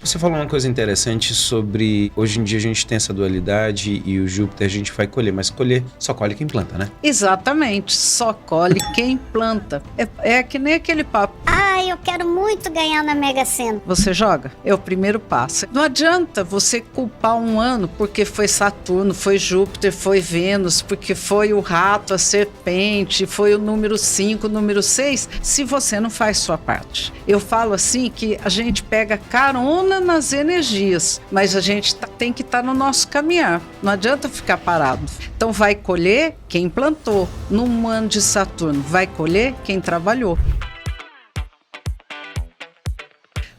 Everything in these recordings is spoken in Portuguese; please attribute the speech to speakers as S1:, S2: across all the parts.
S1: Você falou uma coisa interessante sobre, hoje em dia a gente tem essa dualidade e o Júpiter a gente vai colher, mas colher só colhe quem planta, né?
S2: Exatamente, só colhe quem planta. É que nem aquele papo.
S3: Eu quero muito ganhar na Mega Sena.
S2: Você joga? É o primeiro passo. Não adianta você culpar um ano porque foi Saturno, foi Júpiter, foi Vênus, porque foi o rato, a serpente, foi o número 5, o número 6, se você não faz sua parte. Eu falo assim que a gente pega carona nas energias, mas a gente tem que estar no nosso caminhar. Não adianta ficar parado. Então vai colher quem plantou. Num ano de Saturno, vai colher quem trabalhou.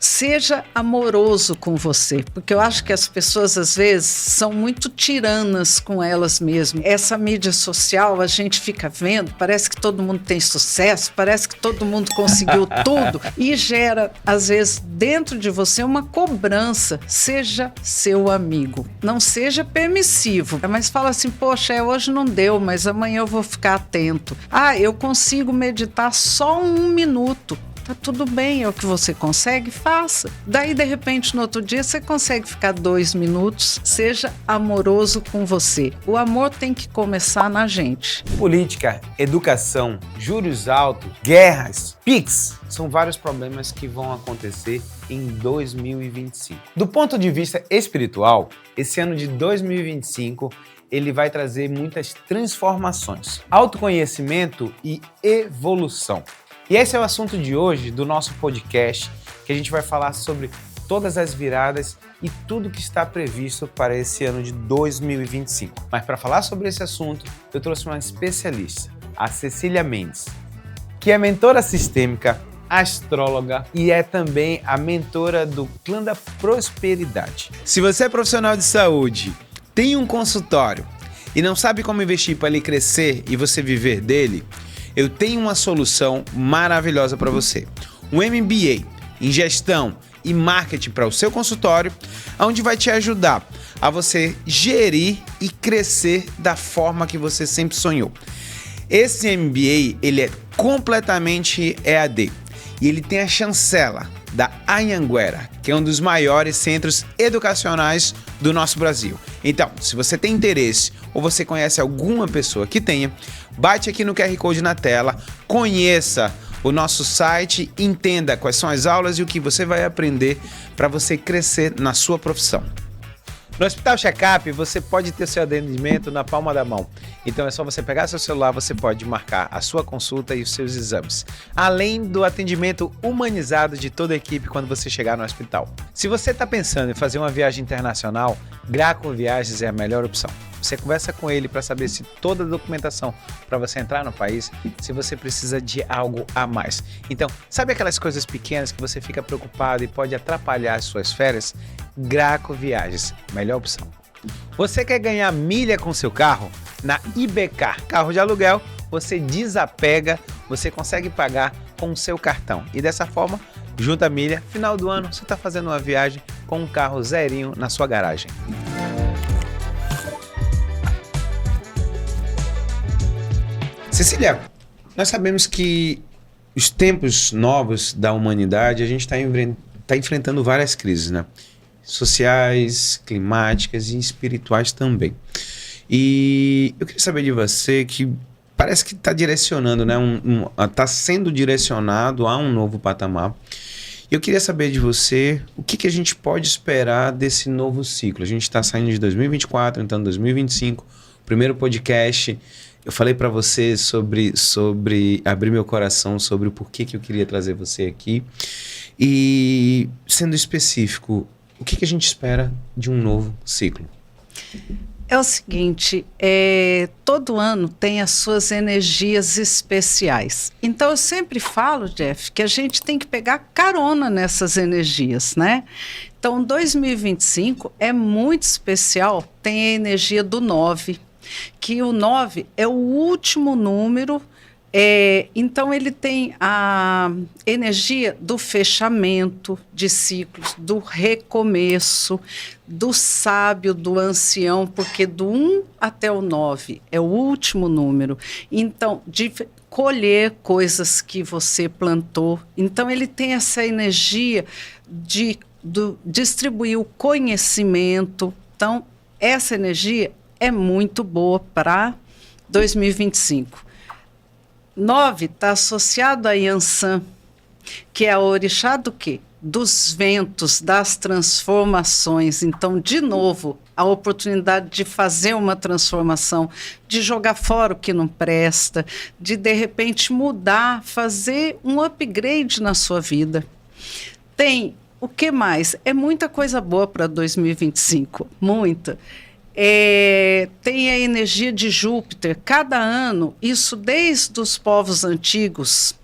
S2: Seja amoroso com você, porque eu acho que as pessoas às vezes são muito tiranas com elas mesmas. Essa mídia social, a gente fica vendo, parece que todo mundo tem sucesso, parece que todo mundo conseguiu tudo e gera às vezes dentro de você uma cobrança. Seja seu amigo, não seja permissivo, mas fala assim, poxa, hoje não deu, mas amanhã eu vou ficar atento. Eu consigo meditar só 1 minuto. Tá tudo bem, é o que você consegue, faça. Daí, de repente, no outro dia, você consegue ficar 2 minutos. Seja amoroso com você. O amor tem que começar na gente.
S1: Política, educação, juros altos, guerras, PIX, são vários problemas que vão acontecer em 2025. Do ponto de vista espiritual, esse ano de 2025 ele vai trazer muitas transformações, autoconhecimento e evolução. E esse é o assunto de hoje do nosso podcast, que a gente vai falar sobre todas as viradas e tudo que está previsto para esse ano de 2025. Mas para falar sobre esse assunto, eu trouxe uma especialista, a Cecília Mendes, que é mentora sistêmica, astróloga e é também a mentora do Clã da Prosperidade. Se você é profissional de saúde, tem um consultório e não sabe como investir para ele crescer e você viver dele, eu tenho uma solução maravilhosa para você. Um MBA em gestão e marketing para o seu consultório, onde vai te ajudar a você gerir e crescer da forma que você sempre sonhou. Esse MBA, ele é completamente EAD e ele tem a chancela da Anhanguera, que é um dos maiores centros educacionais do nosso Brasil. Então, se você tem interesse ou você conhece alguma pessoa que tenha, bate aqui no QR Code na tela, conheça o nosso site, entenda quais são as aulas e o que você vai aprender para você crescer na sua profissão. No Hospital Checkup, você pode ter seu atendimento na palma da mão. Então é só você pegar seu celular, você pode marcar a sua consulta e os seus exames. Além do atendimento humanizado de toda a equipe quando você chegar no hospital. Se você está pensando em fazer uma viagem internacional, Graco Viagens é a melhor opção. Você conversa com ele para saber se toda a documentação para você entrar no país, se você precisa de algo a mais. Então, sabe aquelas coisas pequenas que você fica preocupado e pode atrapalhar as suas férias? Graco Viagens, melhor opção. Você quer ganhar milha com seu carro? Na IBcar, carro de aluguel, você desapega, você consegue pagar com o seu cartão. E dessa forma, junta a milha, final do ano, você está fazendo uma viagem com um carro zerinho na sua garagem. Cecília, nós sabemos que os tempos novos da humanidade, a gente está enfrentando várias crises, né? Sociais, climáticas e espirituais também. E eu queria saber de você que parece que está direcionando, né? Está sendo direcionado a um novo patamar. Eu queria saber de você o que a gente pode esperar desse novo ciclo. A gente está saindo de 2024, entrando em 2025, primeiro podcast. Eu falei para você sobre abrir meu coração, sobre o porquê que eu queria trazer você aqui. E, sendo específico, o que a gente espera de um novo ciclo?
S2: É o seguinte, todo ano tem as suas energias especiais. Então, eu sempre falo, Jeff, que a gente tem que pegar carona nessas energias, né? Então, 2025 é muito especial, tem a energia do 9, que o 9 é o último número, então ele tem a energia do fechamento de ciclos, do recomeço, do sábio, do ancião, porque do 1 até o 9 é o último número. Então, de colher coisas que você plantou. Então, ele tem essa energia de distribuir o conhecimento. Então, essa energia é muito boa para 2025. 9 está associado a Yansan, que é a orixá do quê? Dos ventos, das transformações. Então, de novo, a oportunidade de fazer uma transformação, de jogar fora o que não presta, de repente mudar, fazer um upgrade na sua vida. Tem o que mais? É muita coisa boa para 2025, muita. Tem a energia de Júpiter. Cada ano, isso desde os povos antigos,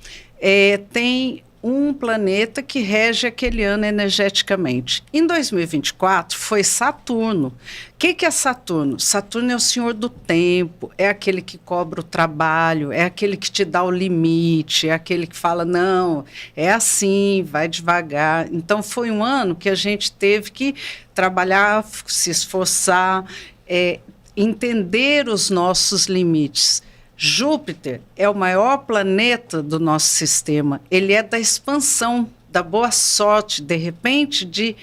S2: tem um planeta que rege aquele ano energeticamente. Em 2024 foi Saturno. O que é Saturno? Saturno é o senhor do tempo, é aquele que cobra o trabalho, é aquele que te dá o limite, é aquele que fala, não, é assim, vai devagar. Então foi um ano que a gente teve que trabalhar, se esforçar, entender os nossos limites. Júpiter é o maior planeta do nosso sistema. Ele é da expansão, da boa sorte, de repente, de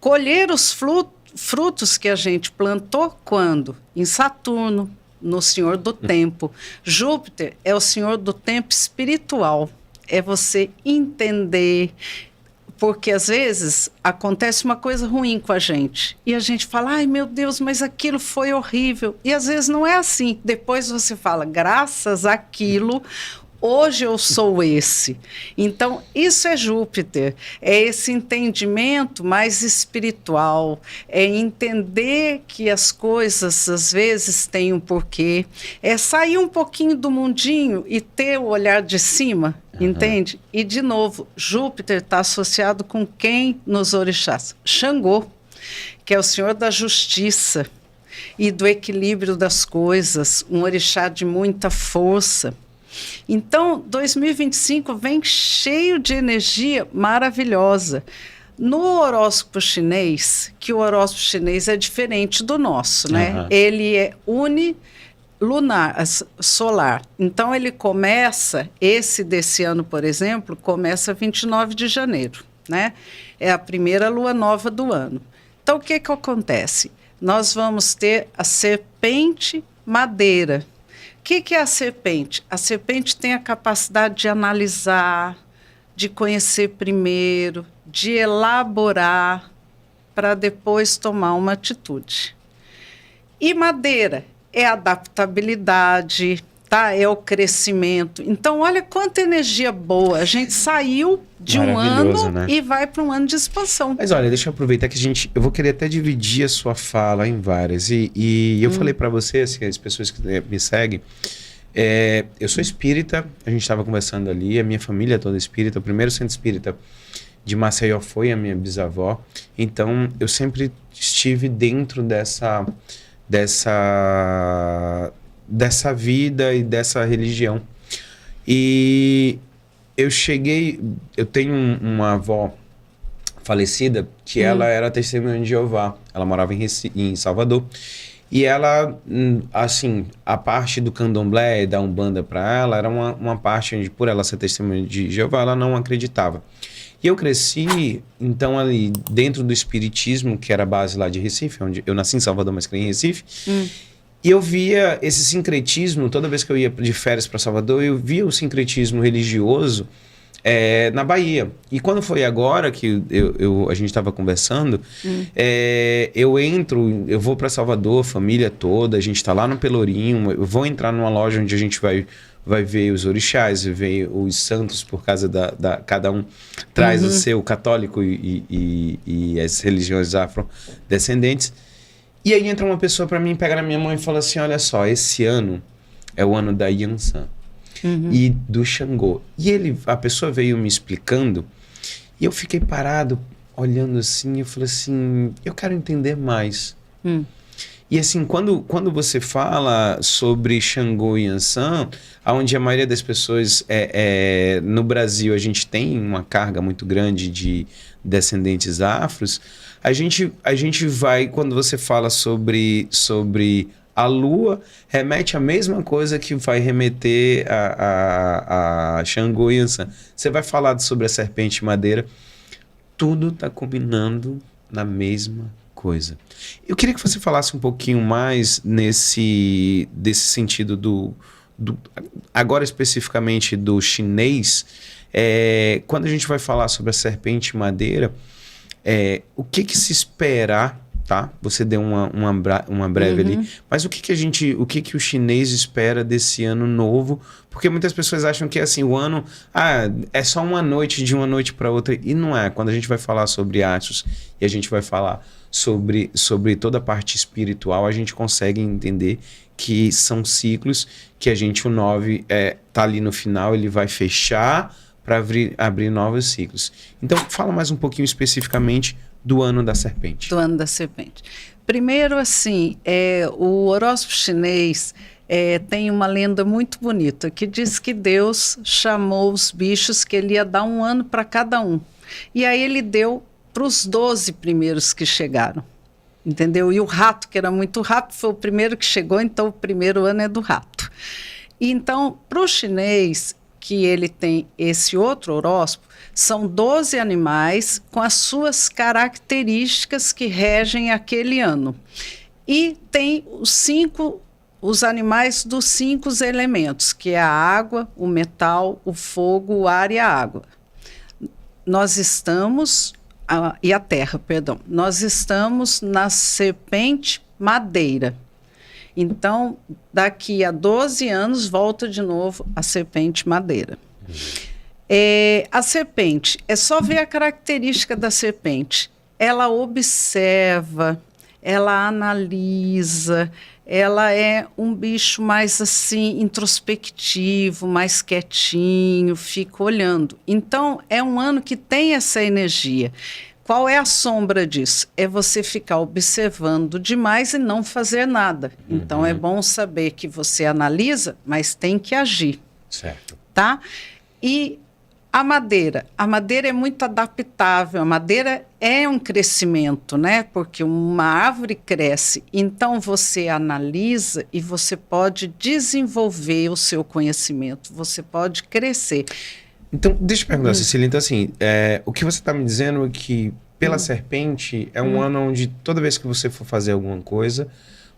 S2: colher os frutos que a gente plantou quando? Em Saturno, no Senhor do Tempo. Júpiter é o Senhor do Tempo espiritual. É você entender. Porque, às vezes, acontece uma coisa ruim com a gente. E a gente fala, ai, meu Deus, mas aquilo foi horrível. E, às vezes, não é assim. Depois você fala, graças àquilo, hoje eu sou esse. Então, isso é Júpiter. É esse entendimento mais espiritual. É entender que as coisas, às vezes, têm um porquê. É sair um pouquinho do mundinho e ter o olhar de cima. Entende? E, de novo, Júpiter está associado com quem nos orixás? Xangô, que é o senhor da justiça e do equilíbrio das coisas, um orixá de muita força. Então, 2025 vem cheio de energia maravilhosa. No horóscopo chinês, que o horóscopo chinês é diferente do nosso, né? Ele é lunar, solar. Então, ele começa, desse ano, por exemplo, começa 29 de janeiro, né? É a primeira lua nova do ano. Então, o que acontece? Nós vamos ter a serpente madeira. O que é a serpente? A serpente tem a capacidade de analisar, de conhecer primeiro, de elaborar, para depois tomar uma atitude. E madeira é a adaptabilidade, tá? É o crescimento. Então, olha quanta energia boa. A gente saiu de um ano, né? E vai para um ano de expansão.
S1: Mas olha, deixa eu aproveitar que eu vou querer até dividir a sua fala em várias. E eu falei para você, assim, as pessoas que me seguem, eu sou espírita, a gente estava conversando ali, a minha família é toda espírita, o primeiro centro espírita de Maceió foi a minha bisavó. Então, eu sempre estive dentro dessa vida e dessa religião. E eu tenho uma avó falecida que ela era testemunha de Jeová. Ela morava em Salvador. E ela, assim, a parte do candomblé e da umbanda para ela era uma parte onde, por ela ser testemunha de Jeová, ela não acreditava. E eu cresci, então, ali dentro do espiritismo, que era a base lá de Recife, onde eu nasci em Salvador, mas criei em Recife. E eu via esse sincretismo, toda vez que eu ia de férias para Salvador, eu via o sincretismo religioso na Bahia. E quando foi agora que a gente estava conversando, eu vou para Salvador, família toda, a gente está lá no Pelourinho, eu vou entrar numa loja onde a gente vai ver os orixás, ver os santos, por causa cada um traz o seu católico e as religiões afrodescendentes. E aí entra uma pessoa para mim, pega na minha mão e fala assim, olha só, esse ano é o ano da Yansan e do Xangô. E a pessoa veio me explicando e eu fiquei parado, olhando assim, eu falei assim, eu quero entender mais. E assim, quando você fala sobre Xangô e Yansan, onde a maioria das pessoas, no Brasil, a gente tem uma carga muito grande de descendentes afros, a gente vai, quando você fala sobre a lua, remete à mesma coisa que vai remeter a Xangô e Yansan. Você vai falar sobre a serpente madeira. tudo está combinando na mesma coisa. Eu queria que você falasse um pouquinho mais desse sentido agora especificamente do chinês. Quando a gente vai falar sobre a serpente madeira, o que se esperar, tá? Você deu uma breve ali, mas o que o chinês espera desse ano novo? Porque muitas pessoas acham que assim, o ano é só uma noite, de uma noite para outra, e não é. Quando a gente vai falar sobre astros e a gente vai falar sobre toda a parte espiritual, a gente consegue entender que são ciclos, que o 9 tá ali no final, ele vai fechar para abrir novos ciclos. Então, fala mais um pouquinho especificamente do ano da serpente.
S2: Do ano da serpente. Primeiro, assim, o horóscopo chinês tem uma lenda muito bonita que diz que Deus chamou os bichos que ele ia dar um ano para cada um. E aí ele deu para os 12 primeiros que chegaram. Entendeu? E o rato, que era muito rápido, foi o primeiro que chegou, então o primeiro ano é do rato. E então, para o chinês, que ele tem esse outro horóscopo, são 12 animais com as suas características que regem aquele ano. E tem os animais dos 5 elementos, que é a água, o metal, o fogo, o ar e a água. E a terra, perdão. Nós estamos na serpente madeira. Então, daqui a 12 anos, volta de novo a serpente madeira. A serpente, é só ver a característica da serpente. Ela observa, ela analisa, ela é um bicho mais assim, introspectivo, mais quietinho, fica olhando. Então, é um ano que tem essa energia. Qual é a sombra disso? É você ficar observando demais e não fazer nada. Então, é bom saber que você analisa, mas tem que agir.
S1: Certo.
S2: Tá? E a madeira é muito adaptável, a madeira é um crescimento, né? Porque uma árvore cresce, então você analisa e você pode desenvolver o seu conhecimento, você pode crescer.
S1: Então, deixa eu perguntar, Cecília, então assim, o que você está me dizendo é que pela serpente é um ano onde toda vez que você for fazer alguma coisa,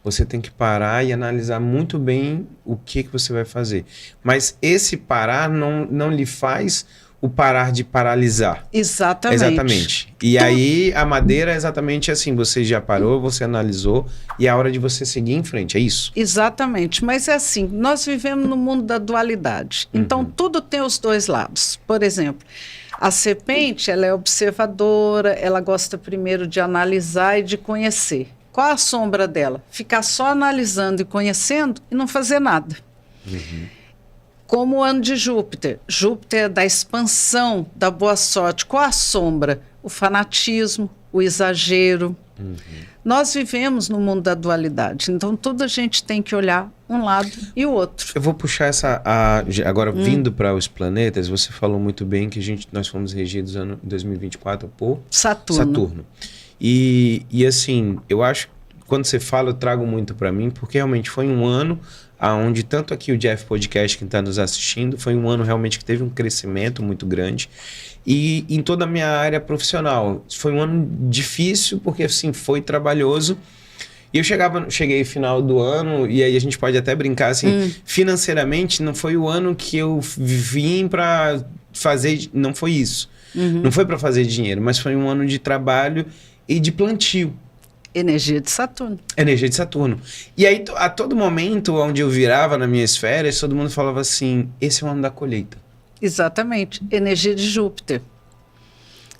S1: você tem que parar e analisar muito bem o que você vai fazer. Mas esse parar não lhe faz o parar de paralisar.
S2: Exatamente.
S1: E aí a madeira é exatamente assim, você já parou, você analisou e é a hora de você seguir em frente, é isso?
S2: Exatamente, mas é assim, nós vivemos no mundo da dualidade, então tudo tem os dois lados. Por exemplo, a serpente, ela é observadora, ela gosta primeiro de analisar e de conhecer. Qual a sombra dela? Ficar só analisando e conhecendo e não fazer nada. Como o ano de Júpiter. Júpiter é da expansão, da boa sorte. Qual a sombra? O fanatismo, o exagero. Nós vivemos no mundo da dualidade, então tudo a gente tem que olhar um lado e o outro.
S1: Eu vou puxar agora vindo para os planetas, você falou muito bem que nós fomos regidos ano 2024 por Saturno. E assim, eu acho que quando você fala, eu trago muito para mim, porque realmente foi um ano onde tanto aqui o Jeff Podcast, que está nos assistindo, foi um ano realmente que teve um crescimento muito grande. E em toda a minha área profissional, foi um ano difícil, porque assim, foi trabalhoso. E eu cheguei final do ano, e aí a gente pode até brincar assim, financeiramente não foi o ano que eu vim para fazer, não foi isso. Não foi para fazer dinheiro, mas foi um ano de trabalho e de plantio.
S2: Energia de Saturno.
S1: Energia de Saturno. E aí, a todo momento onde eu virava nas minhas férias, todo mundo falava assim, esse é o ano da colheita.
S2: Exatamente. Energia de Júpiter.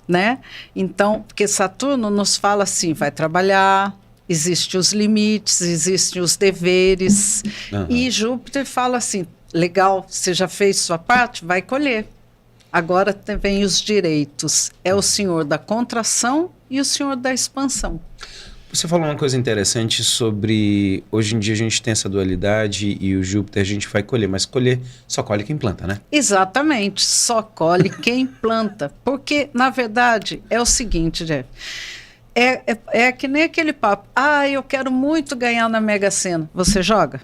S2: Né? Então, porque Saturno nos fala assim, vai trabalhar, existem os limites, existem os deveres. E Júpiter fala assim, legal, você já fez sua parte, vai colher. Agora vem os direitos. É o senhor da contração e o senhor da expansão.
S1: Você falou uma coisa interessante sobre... Hoje em dia a gente tem essa dualidade e o Júpiter a gente vai colher, mas colher só colhe quem planta, né?
S2: Exatamente, só colhe quem planta. Porque, na verdade, é o seguinte, Jeff. É que nem aquele papo. Eu quero muito ganhar na Mega Sena. Você joga?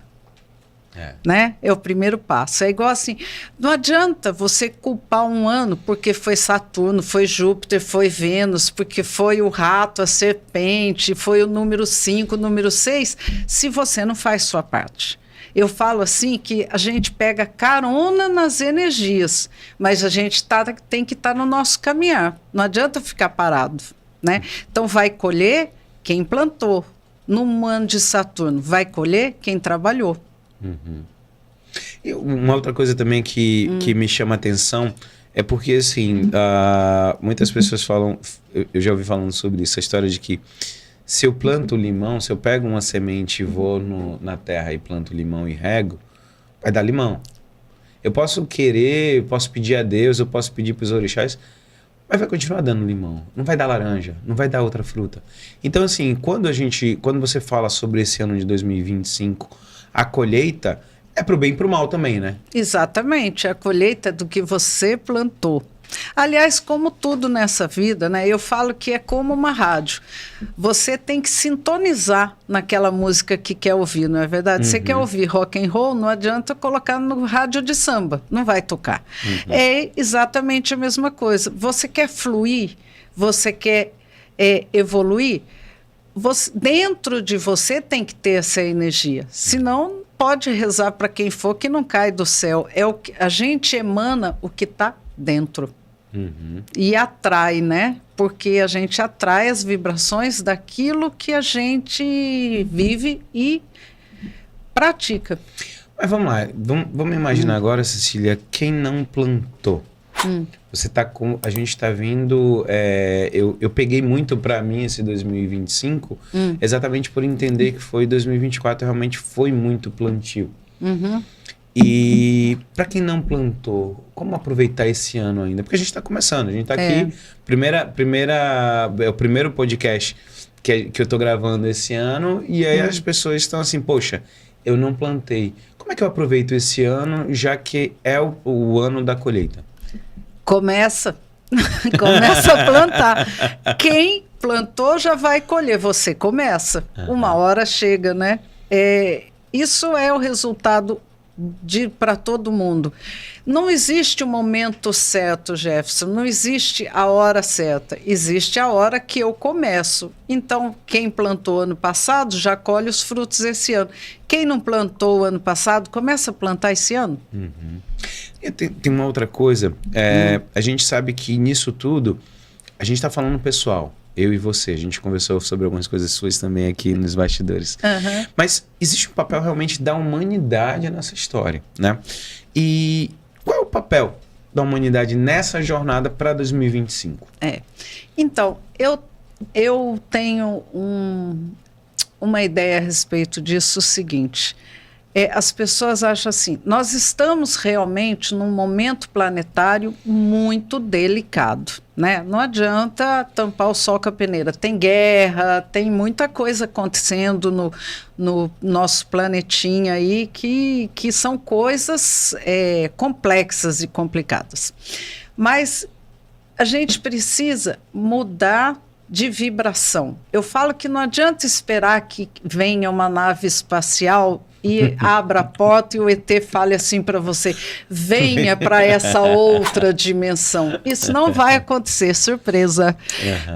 S2: Né? É o primeiro passo. É igual assim, não adianta você culpar um ano porque foi Saturno, foi Júpiter, foi Vênus, porque foi o rato, a serpente, foi o número 5, o número 6, se você não faz sua parte. Eu falo assim que a gente pega carona nas energias, mas a gente tem que estar no nosso caminhar. Não adianta ficar parado, né? Então vai colher quem plantou. No ano de Saturno, vai colher quem trabalhou.
S1: E uma outra coisa também que me chama a atenção é porque, assim, muitas pessoas falam, eu já ouvi falando sobre isso, a história de que se eu planto limão, se eu pego uma semente e vou na terra e planto limão e rego, vai dar limão. Eu posso querer, eu posso pedir a Deus, eu posso pedir para os orixás, mas vai continuar dando limão. Não vai dar laranja, não vai dar outra fruta. Então, assim, quando você fala sobre esse ano de 2025, a colheita é pro bem e pro mal também, né?
S2: Exatamente, a colheita do que você plantou. Aliás, como tudo nessa vida, né? Eu falo que é como uma rádio. Você tem que sintonizar naquela música que quer ouvir, não é verdade? Você quer ouvir rock and roll, não adianta colocar no rádio de samba, não vai tocar. É exatamente a mesma coisa. Você quer fluir, você quer evoluir, dentro de você tem que ter essa energia. Senão, pode rezar para quem for que não cai do céu. A gente emana o que está dentro. E atrai, né? Porque a gente atrai as vibrações daquilo que a gente vive e pratica.
S1: Mas vamos lá, vamos imaginar agora, Cecília, quem não plantou. Você tá com, a gente está vindo, eu peguei muito para mim esse 2025, exatamente por entender que foi 2024 realmente foi muito plantio. E para quem não plantou, como aproveitar esse ano ainda? Porque a gente está começando, a gente está aqui, é o primeiro podcast que eu estou gravando esse ano, e aí as pessoas estão assim, poxa, eu não plantei. Como é que eu aproveito esse ano, já que é o ano da colheita?
S2: Começa a plantar. Quem plantou já vai colher, você começa. Uma hora chega, né? Isso é o resultado para todo mundo. Não existe o momento certo, Jefferson, não existe a hora certa, existe a hora que eu começo. Então, quem plantou ano passado já colhe os frutos esse ano. Quem não plantou ano passado, começa a plantar esse ano.
S1: E tem uma outra coisa, a gente sabe que nisso tudo, a gente está falando pessoal, eu e você, a gente conversou sobre algumas coisas suas também aqui nos bastidores. Mas existe um papel realmente da humanidade nessa história, né? E qual é o papel da humanidade nessa jornada para 2025?
S2: Então, eu tenho uma ideia a respeito disso, o seguinte... as pessoas acham assim, nós estamos realmente num momento planetário muito delicado, né? Não adianta tampar o sol com a peneira. Tem guerra, tem muita coisa acontecendo no nosso planetinha aí que são coisas complexas e complicadas. Mas a gente precisa mudar de vibração. Eu falo que não adianta esperar que venha uma nave espacial e abra a porta e o ET fale assim para você, venha para essa outra dimensão. Isso não vai acontecer, surpresa.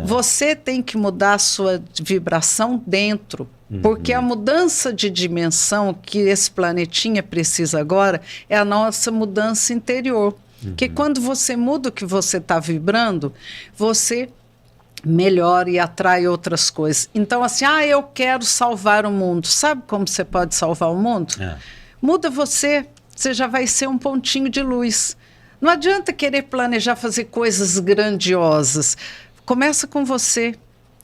S2: Você tem que mudar a sua vibração dentro, porque a mudança de dimensão que esse planetinha precisa agora é a nossa mudança interior. Porque quando você muda o que você está vibrando, você melhora e atrai outras coisas. Então, assim, eu quero salvar o mundo. Sabe como você pode salvar o mundo? Muda você já vai ser um pontinho de luz. Não adianta querer planejar fazer coisas grandiosas. Começa com você.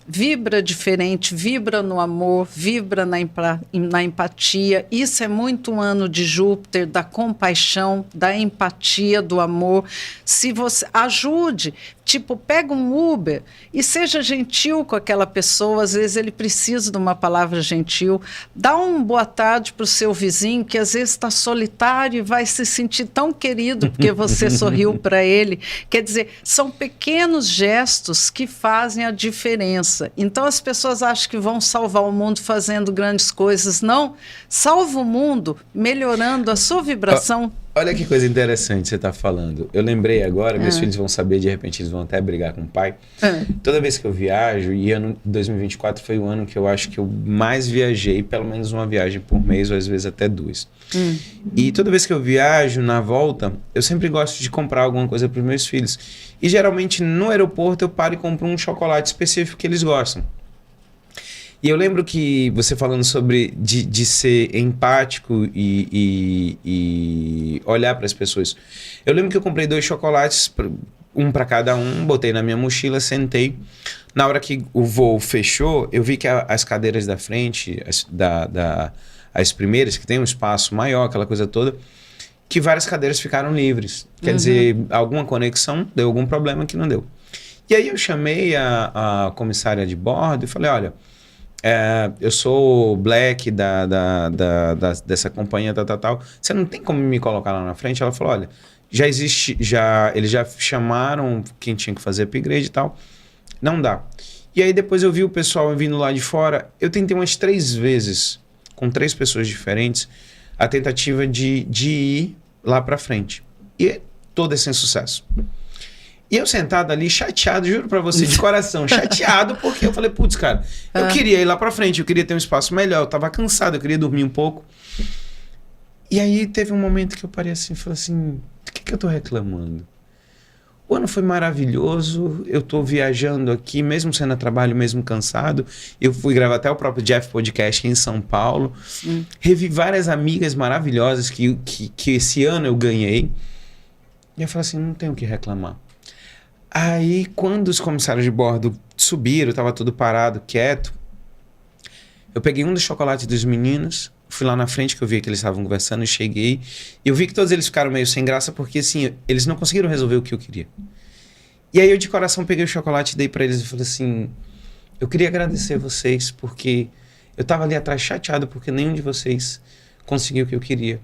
S2: Vibra diferente, vibra no amor, vibra na empatia. Isso é muito um ano de Júpiter, da compaixão, da empatia, do amor. Se você ajude, Tipo, pega um Uber e seja gentil com aquela pessoa. Às vezes ele precisa de uma palavra gentil. Dá uma boa tarde para o seu vizinho, que às vezes está solitário e vai se sentir tão querido porque você sorriu para ele. Quer dizer, são pequenos gestos que fazem a diferença. Então as pessoas acham que vão salvar o mundo fazendo grandes coisas. Não, salva o mundo melhorando a sua vibração.
S1: Olha que coisa interessante você está falando. Eu lembrei agora, meus filhos vão saber, de repente eles vão até brigar com o pai. Toda vez que eu viajo, e ano 2024 foi o ano que eu acho que eu mais viajei, pelo menos uma viagem por mês, ou às vezes até 2. E toda vez que eu viajo, na volta, eu sempre gosto de comprar alguma coisa para os meus filhos. E geralmente no aeroporto eu paro e compro um chocolate específico que eles gostam. E eu lembro que você falando sobre de ser empático e olhar para as pessoas. Eu lembro que eu comprei 2 chocolates, um para cada um, botei na minha mochila, sentei. Na hora que o voo fechou, eu vi que as cadeiras da frente, as primeiras, que tem um espaço maior, aquela coisa toda, que várias cadeiras ficaram livres. Quer dizer, alguma conexão, deu algum problema que não deu. E aí eu chamei a comissária de bordo e falei, olha... eu sou Black dessa companhia tal. Você não tem como me colocar lá na frente? Ela falou, olha, eles já chamaram quem tinha que fazer upgrade e tal. Não dá. E aí depois eu vi o pessoal vindo lá de fora. Eu tentei umas 3 vezes, com 3 pessoas diferentes, a tentativa de ir lá pra frente. E todas sem sucesso. E eu sentado ali, chateado, juro pra você, de coração, chateado, porque eu falei, putz, cara, eu queria ir lá pra frente, eu queria ter um espaço melhor, eu tava cansado, eu queria dormir um pouco. E aí teve um momento que eu parei assim, falei assim, do que eu tô reclamando? O ano foi maravilhoso, eu tô viajando aqui, mesmo sendo a trabalho, mesmo cansado. Eu fui gravar até o próprio Jeff Podcast em São Paulo. Revi várias amigas maravilhosas que esse ano eu ganhei. E eu falei assim, não tenho o que reclamar. Aí, quando os comissários de bordo subiram, tava tudo parado, quieto, eu peguei um dos chocolates dos meninos, fui lá na frente, que eu vi que eles estavam conversando, e cheguei, e eu vi que todos eles ficaram meio sem graça, porque assim, eles não conseguiram resolver o que eu queria. E aí eu de coração peguei o chocolate e dei pra eles e falei assim, eu queria agradecer vocês, porque eu tava ali atrás chateado, porque nenhum de vocês conseguiu o que eu queria.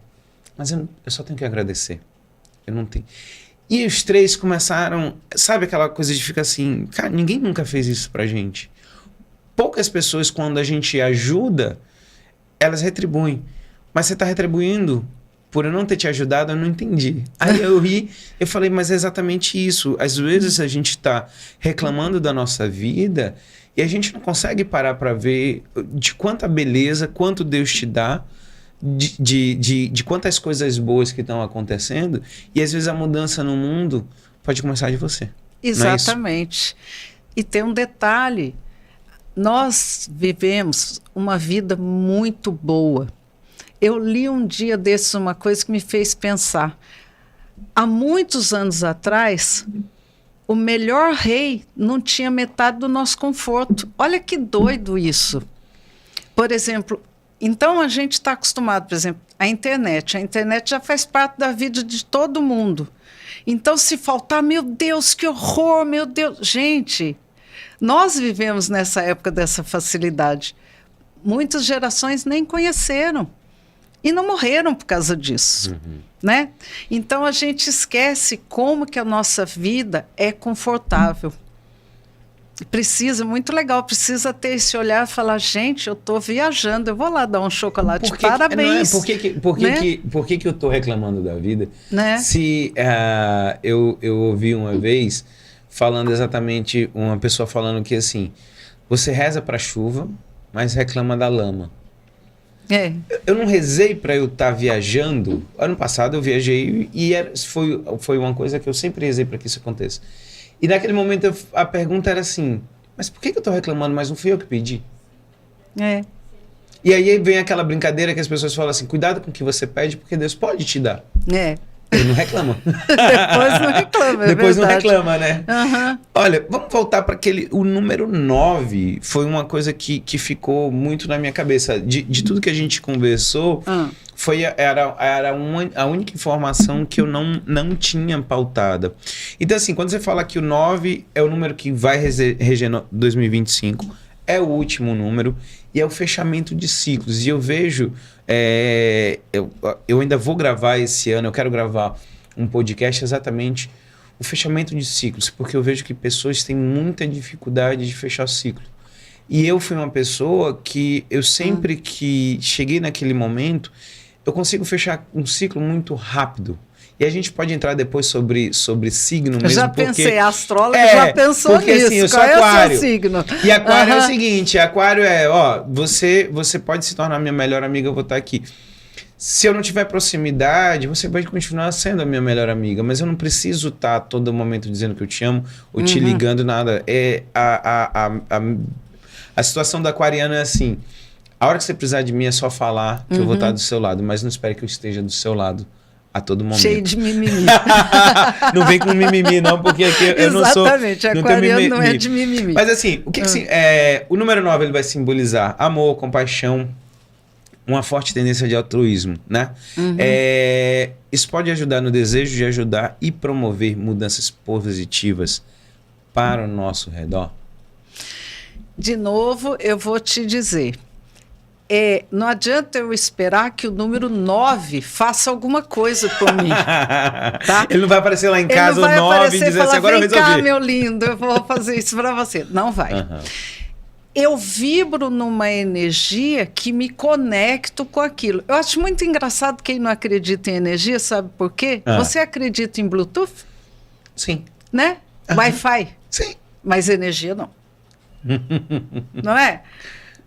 S1: Mas eu só tenho que agradecer. Eu não tenho... E os 3 começaram, sabe aquela coisa de ficar assim, cara, ninguém nunca fez isso pra gente. Poucas pessoas, quando a gente ajuda, elas retribuem. Mas você tá retribuindo por eu não ter te ajudado, eu não entendi. Aí eu ri, eu falei, mas é exatamente isso. Às vezes a gente tá reclamando da nossa vida e a gente não consegue parar pra ver de quanta beleza, quanto Deus te dá, de quantas coisas boas que estão acontecendo, e às vezes a mudança no mundo pode começar de você.
S2: Exatamente. E tem um detalhe, nós vivemos uma vida muito boa. Eu li um dia desses uma coisa que me fez pensar. Há muitos anos atrás, o melhor rei não tinha metade do nosso conforto. Olha que doido isso. Por exemplo, então a gente está acostumado, por exemplo, à internet. A internet já faz parte da vida de todo mundo. Então, se faltar, meu Deus, que horror, meu Deus. Gente, nós vivemos nessa época dessa facilidade. Muitas gerações nem conheceram e não morreram por causa disso. Né? Então, a gente esquece como que a nossa vida é confortável. Precisa, muito legal, precisa ter esse olhar e falar, gente, eu estou viajando, eu vou lá dar um chocolate, parabéns.
S1: Por que eu estou reclamando da vida?
S2: Né?
S1: Se eu ouvi uma vez falando exatamente, uma pessoa falando que assim, você reza para a chuva, mas reclama da lama. Eu não rezei para eu estar viajando. Ano passado eu viajei e foi uma coisa que eu sempre rezei para que isso aconteça. E naquele momento a pergunta era assim, mas por que eu estou reclamando, mas não fui eu que pedi? E aí vem aquela brincadeira que as pessoas falam assim, cuidado com o que você pede, porque Deus pode te dar. Ele não reclama.
S2: Depois não reclama,
S1: Depois não
S2: verdade.
S1: reclama, né?
S2: Aham.
S1: Olha, vamos voltar para o número 9. Foi uma coisa que ficou muito na minha cabeça. De tudo que a gente conversou, era a única informação que eu não tinha pautada. Então, assim, quando você fala que o 9 é o número que vai reger 2025, é o último número e é o fechamento de ciclos. E eu vejo, eu ainda vou gravar esse ano, eu quero gravar um podcast exatamente o fechamento de ciclos, porque eu vejo que pessoas têm muita dificuldade de fechar ciclo. E eu fui uma pessoa que eu sempre que cheguei naquele momento, eu consigo fechar um ciclo muito rápido. E a gente pode entrar depois sobre signo mesmo.
S2: Eu já
S1: porque,
S2: pensei, a astróloga já pensou
S1: porque,
S2: nisso.
S1: Assim, eu sou
S2: Qual
S1: aquário.
S2: é o seu signo?
S1: E aquário é o seguinte, aquário você pode se tornar minha melhor amiga, eu vou estar aqui. Se eu não tiver proximidade, você vai continuar sendo a minha melhor amiga, mas eu não preciso estar a todo momento dizendo que eu te amo ou te ligando, nada. A situação da aquariana é assim, a hora que você precisar de mim é só falar que eu vou estar do seu lado, mas não espere que eu esteja do seu lado a todo momento.
S2: Cheio de mimimi.
S1: Não vem com mimimi não, porque aqui eu não sou...
S2: Exatamente, aquariano não é de mimimi.
S1: Mas assim, o que o número 9 ele vai simbolizar amor, compaixão, uma forte tendência de altruísmo, né? Isso pode ajudar no desejo de ajudar e promover mudanças positivas para o nosso redor.
S2: De novo, eu vou te dizer, não adianta eu esperar que o número 9 faça alguma coisa por mim. Tá?
S1: Ele não vai aparecer lá em casa o 9 e dizer assim, agora eu resolvi.
S2: Vem cá, meu lindo, eu vou fazer isso para você. Não vai. Eu vibro numa energia que me conecto com aquilo. Eu acho muito engraçado quem não acredita em energia, sabe por quê? Você acredita em Bluetooth?
S1: Sim.
S2: Né? Wi-Fi?
S1: Sim.
S2: Mas energia não. Não é?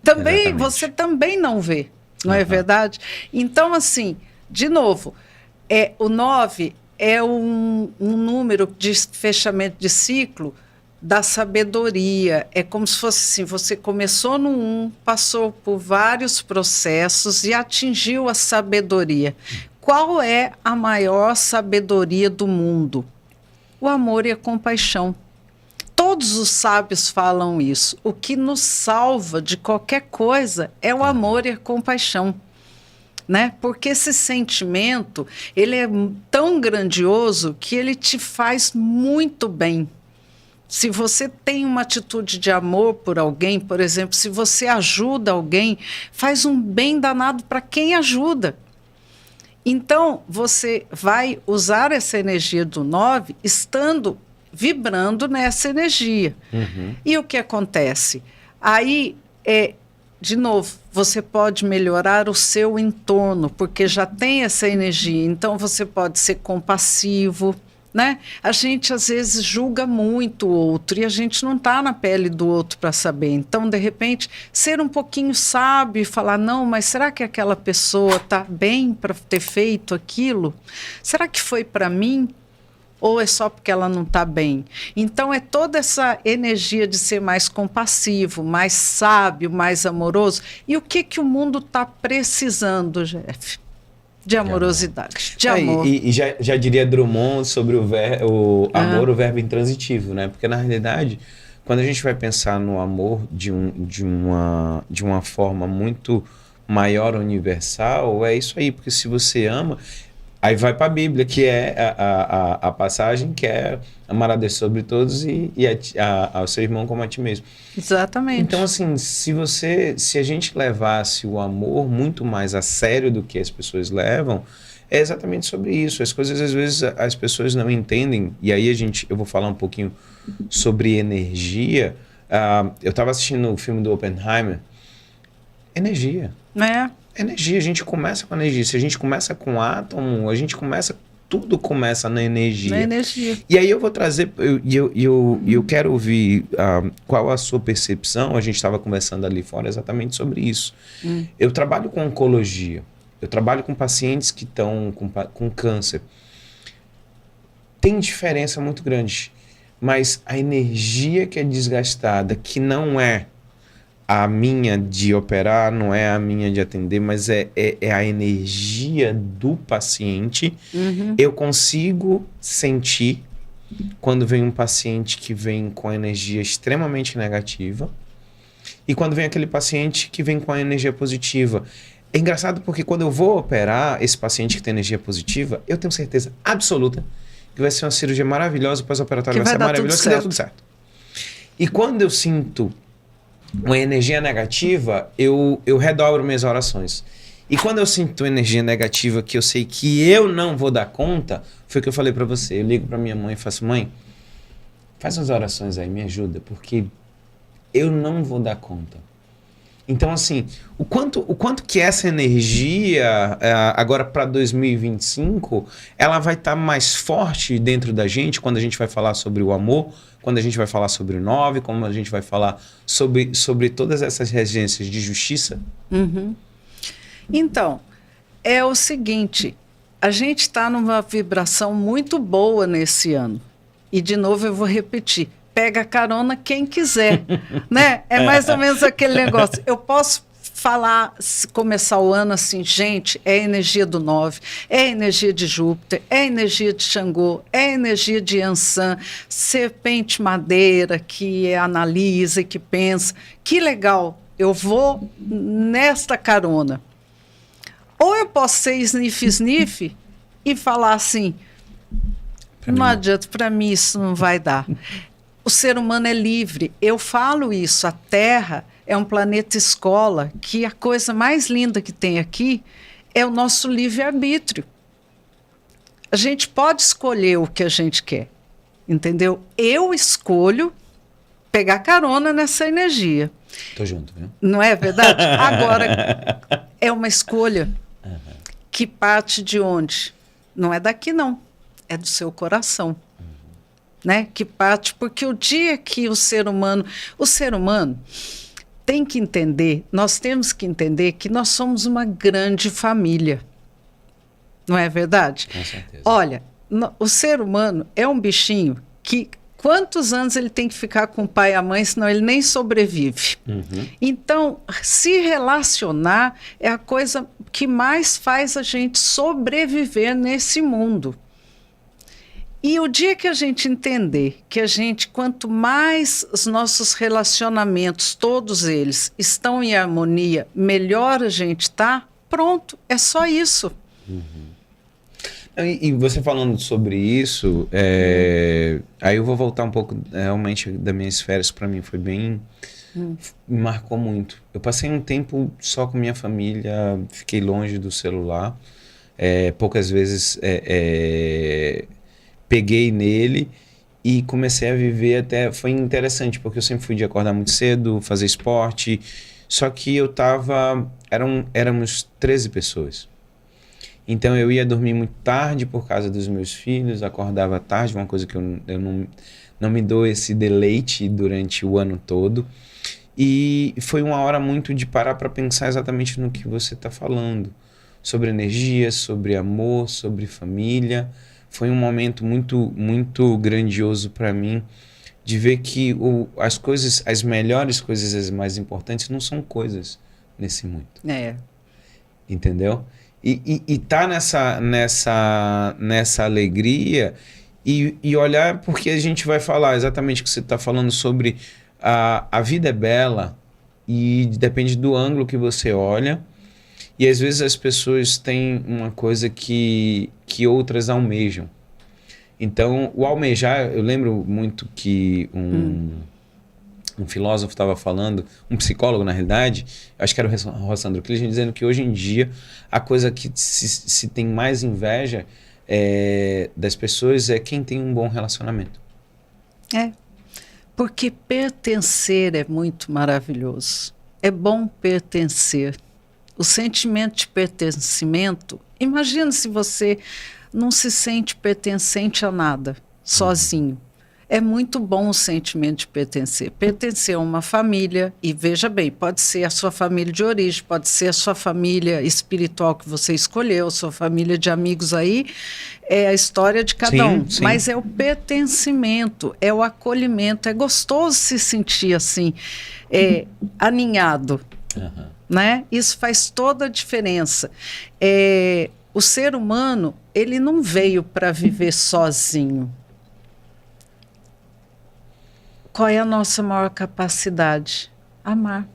S2: Também,
S1: Exatamente.
S2: você também não vê, não é verdade? Então, assim, de novo, o 9 é um número de fechamento de ciclo da sabedoria. É como se fosse assim, você começou no 1, passou por vários processos e atingiu a sabedoria. Qual é a maior sabedoria do mundo? O amor e a compaixão. Todos os sábios falam isso. O que nos salva de qualquer coisa é o amor e a compaixão. Né? Porque esse sentimento, ele é tão grandioso que ele te faz muito bem. Se você tem uma atitude de amor por alguém, por exemplo, se você ajuda alguém, faz um bem danado para quem ajuda. Então, você vai usar essa energia do 9 vibrando nessa energia. E o que acontece? Aí, de novo, você pode melhorar o seu entorno, porque já tem essa energia. Então, você pode ser compassivo, né? A gente, às vezes, julga muito o outro e a gente não está na pele do outro para saber. Então, de repente, ser um pouquinho sábio e falar, não, mas será que aquela pessoa está bem para ter feito aquilo? Será que foi para mim? Ou é só porque ela não está bem? Então, é toda essa energia de ser mais compassivo, mais sábio, mais amoroso. E o que o mundo está precisando, Jeff? De amorosidade, de amor.
S1: E já diria Drummond sobre o amor, o verbo intransitivo, né? Porque, na realidade, quando a gente vai pensar no amor de uma forma muito maior, universal, é isso aí. Porque se você ama... Aí vai para a Bíblia, que é a passagem que é amar a Deus sobre todos e ao seu irmão como a ti mesmo.
S2: Exatamente.
S1: Então, assim, se a gente levasse o amor muito mais a sério do que as pessoas levam, é exatamente sobre isso. As coisas, às vezes, as pessoas não entendem, e aí eu vou falar um pouquinho sobre energia. Eu estava assistindo o filme do Oppenheimer. Energia. Energia, a gente começa com energia. Se a gente começa com átomo, tudo começa na energia.
S2: Na energia.
S1: E aí eu vou trazer, eu quero ouvir qual a sua percepção. A gente estava conversando ali fora exatamente sobre isso. Eu trabalho com oncologia, eu trabalho com pacientes que estão com câncer. Tem diferença muito grande, mas a energia que é desgastada, que não é a minha de operar, não é a minha de atender, mas é a energia do paciente. Eu consigo sentir quando vem um paciente que vem com a energia extremamente negativa e quando vem aquele paciente que vem com a energia positiva. É engraçado porque quando eu vou operar esse paciente que tem energia positiva, eu tenho certeza absoluta que vai ser uma cirurgia maravilhosa, o pós-operatório vai ser maravilhoso, que deu tudo certo. E quando eu sinto uma energia negativa, eu redobro minhas orações. E quando eu sinto energia negativa que eu sei que eu não vou dar conta, foi o que eu falei pra você. Eu ligo pra minha mãe e faço: mãe, faz umas orações aí, me ajuda, porque eu não vou dar conta. Então, assim, o quanto que essa energia, agora para 2025, ela vai estar mais forte dentro da gente quando a gente vai falar sobre o amor, quando a gente vai falar sobre o 9, quando a gente vai falar sobre todas essas regências de justiça?
S2: Então, é o seguinte, a gente está numa vibração muito boa nesse ano. E, de novo, eu vou repetir. Pega carona quem quiser, né? É mais ou menos aquele negócio. Eu posso falar, começar o ano assim, gente, é a energia do 9, é a energia de Júpiter, é a energia de Xangô, é a energia de Yansan, serpente madeira que analisa e que pensa. Que legal, eu vou nesta carona. Ou eu posso ser sniff e falar assim, não adianta, para mim isso não vai dar. O ser humano é livre. Eu falo isso, a Terra é um planeta escola, que a coisa mais linda que tem aqui é o nosso livre-arbítrio. A gente pode escolher o que a gente quer, entendeu? Eu escolho pegar carona nessa energia.
S1: Tô junto, viu?
S2: Não é verdade? Agora, é uma escolha que parte de onde? Não é daqui, não. É do seu coração. Né? Que parte, porque o dia que o ser humano tem que entender, nós temos que entender que nós somos uma grande família. Não é verdade?
S1: Com certeza.
S2: Olha, o ser humano é um bichinho que quantos anos ele tem que ficar com o pai e a mãe, senão ele nem sobrevive. Então, se relacionar é a coisa que mais faz a gente sobreviver nesse mundo. E o dia que a gente entender que a gente, quanto mais os nossos relacionamentos, todos eles, estão em harmonia, melhor a gente está, pronto, é só isso.
S1: E você falando sobre isso, aí eu vou voltar um pouco realmente das minhas férias. Para mim foi bem, me marcou muito. Eu passei um tempo só com minha família, fiquei longe do celular, poucas vezes peguei nele e comecei a viver até... Foi interessante, porque eu sempre fui de acordar muito cedo, fazer esporte, só que eu tava... Éramos 13 pessoas. Então eu ia dormir muito tarde por causa dos meus filhos, acordava tarde, uma coisa que eu não me dou esse deleite durante o ano todo. E foi uma hora muito de parar para pensar exatamente no que você está falando. Sobre energia, sobre amor, sobre família. Foi um momento muito, muito grandioso para mim de ver que as coisas, as melhores coisas, as mais importantes, não são coisas nesse mundo. Entendeu? E tá nessa alegria e olhar, porque a gente vai falar exatamente o que você está falando sobre a vida é bela e depende do ângulo que você olha. E às vezes as pessoas têm uma coisa que outras almejam. Então, o almejar, eu lembro muito que um filósofo estava falando, um psicólogo na realidade, acho que era o Rossandro Clisman, dizendo que hoje em dia a coisa que se tem mais inveja das pessoas é quem tem um bom relacionamento.
S2: Porque pertencer é muito maravilhoso. É bom pertencer. O sentimento de pertencimento, imagina se você não se sente pertencente a nada, sozinho. É muito bom o sentimento de pertencer. Pertencer a uma família, e veja bem, pode ser a sua família de origem, pode ser a sua família espiritual que você escolheu, sua família de amigos aí, é a história de cada um.
S1: Sim.
S2: Mas é o pertencimento, é o acolhimento, é gostoso se sentir assim, aninhado, né? Isso faz toda a diferença. O ser humano, ele não veio para viver sozinho. Qual é a nossa maior capacidade? Amar.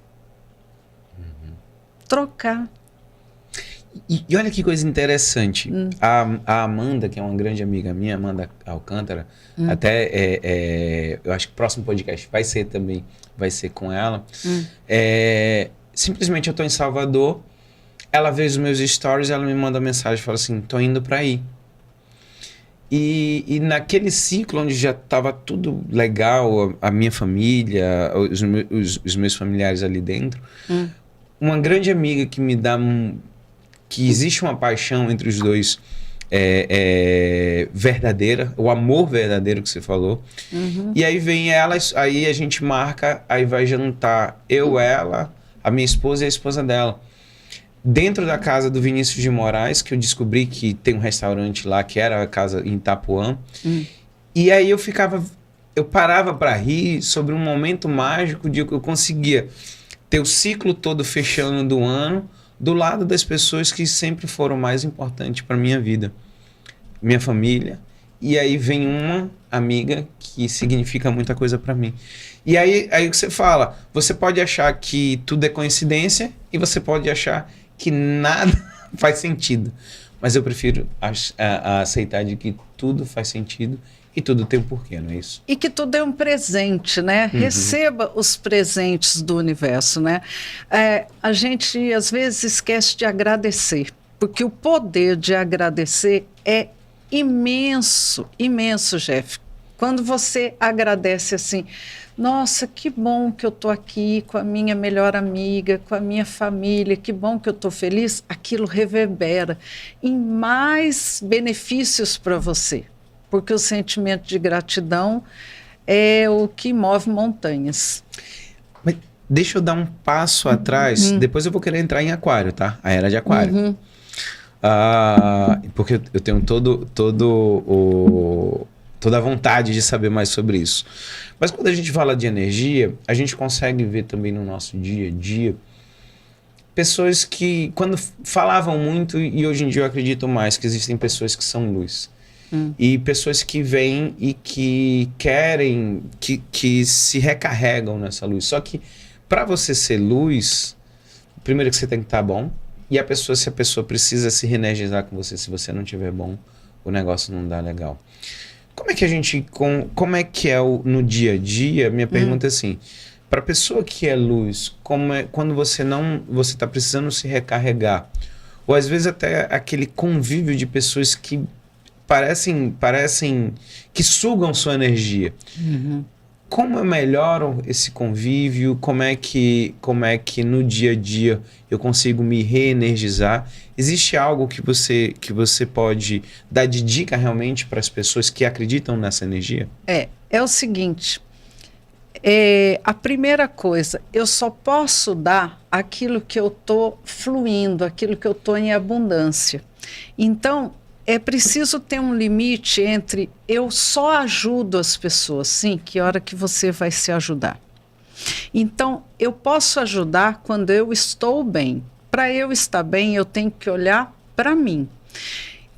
S2: Trocar.
S1: E olha que coisa interessante. A Amanda, que é uma grande amiga minha, Amanda Alcântara, até eu acho que o próximo podcast vai ser com ela. Simplesmente eu estou em Salvador, ela vê os meus stories, ela me manda mensagem e fala assim, tô indo para aí. E naquele ciclo onde já estava tudo legal, a minha família, os meus familiares ali dentro, uma grande amiga que me dá que existe uma paixão entre os dois verdadeira, o amor verdadeiro que você falou. E aí vem ela, aí a gente marca, aí vai jantar ela, a minha esposa e a esposa dela. Dentro da casa do Vinícius de Moraes, que eu descobri que tem um restaurante lá, que era a casa em Itapuã. E aí eu parava para rir sobre um momento mágico de que eu conseguia ter o ciclo todo fechando do ano, do lado das pessoas que sempre foram mais importantes para minha vida. Minha família. E aí vem uma amiga que significa muita coisa para mim. E aí você fala, você pode achar que tudo é coincidência e você pode achar que nada faz sentido. Mas eu prefiro aceitar de que tudo faz sentido e tudo tem um porquê, não é isso?
S2: E que tudo é um presente, né? Receba os presentes do universo, né? A gente, às vezes, esquece de agradecer, porque o poder de agradecer é imenso, imenso, Jeff. Quando você agradece assim, nossa, que bom que eu estou aqui com a minha melhor amiga, com a minha família, que bom que eu estou feliz, aquilo reverbera em mais benefícios para você, porque o sentimento de gratidão é o que move montanhas.
S1: Mas deixa eu dar um passo atrás, depois eu vou querer entrar em Aquário, tá? A era de Aquário. Porque eu tenho toda a vontade de saber mais sobre isso. Mas quando a gente fala de energia, a gente consegue ver também no nosso dia a dia pessoas que, quando falavam muito, e hoje em dia eu acredito mais, que existem pessoas que são luz. E pessoas que vêm e que querem, que se recarregam nessa luz. Só que para você ser luz, primeiro que você tem que estar bom, e se a pessoa precisa se reenergizar com você, se você não estiver bom, o negócio não dá legal. Como é que a gente, como é que é no dia a dia? Minha pergunta é assim, para a pessoa que é luz, como é quando você está precisando se recarregar, ou às vezes até aquele convívio de pessoas que parecem que sugam sua energia. Como é melhor esse convívio? Como é que no dia a dia eu consigo me reenergizar? Existe algo que você pode dar de dica realmente para as pessoas que acreditam nessa energia?
S2: É o seguinte, a primeira coisa, eu só posso dar aquilo que eu estou fluindo, aquilo que eu estou em abundância. Então, é preciso ter um limite entre eu só ajudo as pessoas, sim, que hora que você vai se ajudar. Então, eu posso ajudar quando eu estou bem. Para eu estar bem, eu tenho que olhar para mim.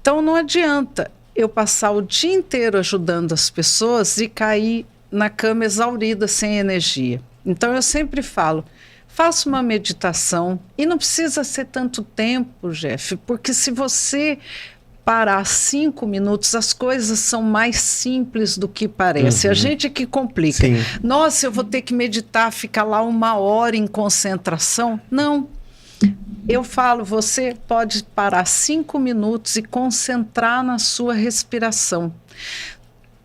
S2: Então, não adianta eu passar o dia inteiro ajudando as pessoas e cair na cama exaurida, sem energia. Então, eu sempre falo, faça uma meditação, e não precisa ser tanto tempo, Jeff, porque se você parar 5 minutos, as coisas são mais simples do que parece. A gente que complica.
S1: Sim.
S2: Nossa, eu vou ter que meditar, ficar lá 1 hora em concentração. Não. Eu falo, você pode parar 5 minutos e concentrar na sua respiração.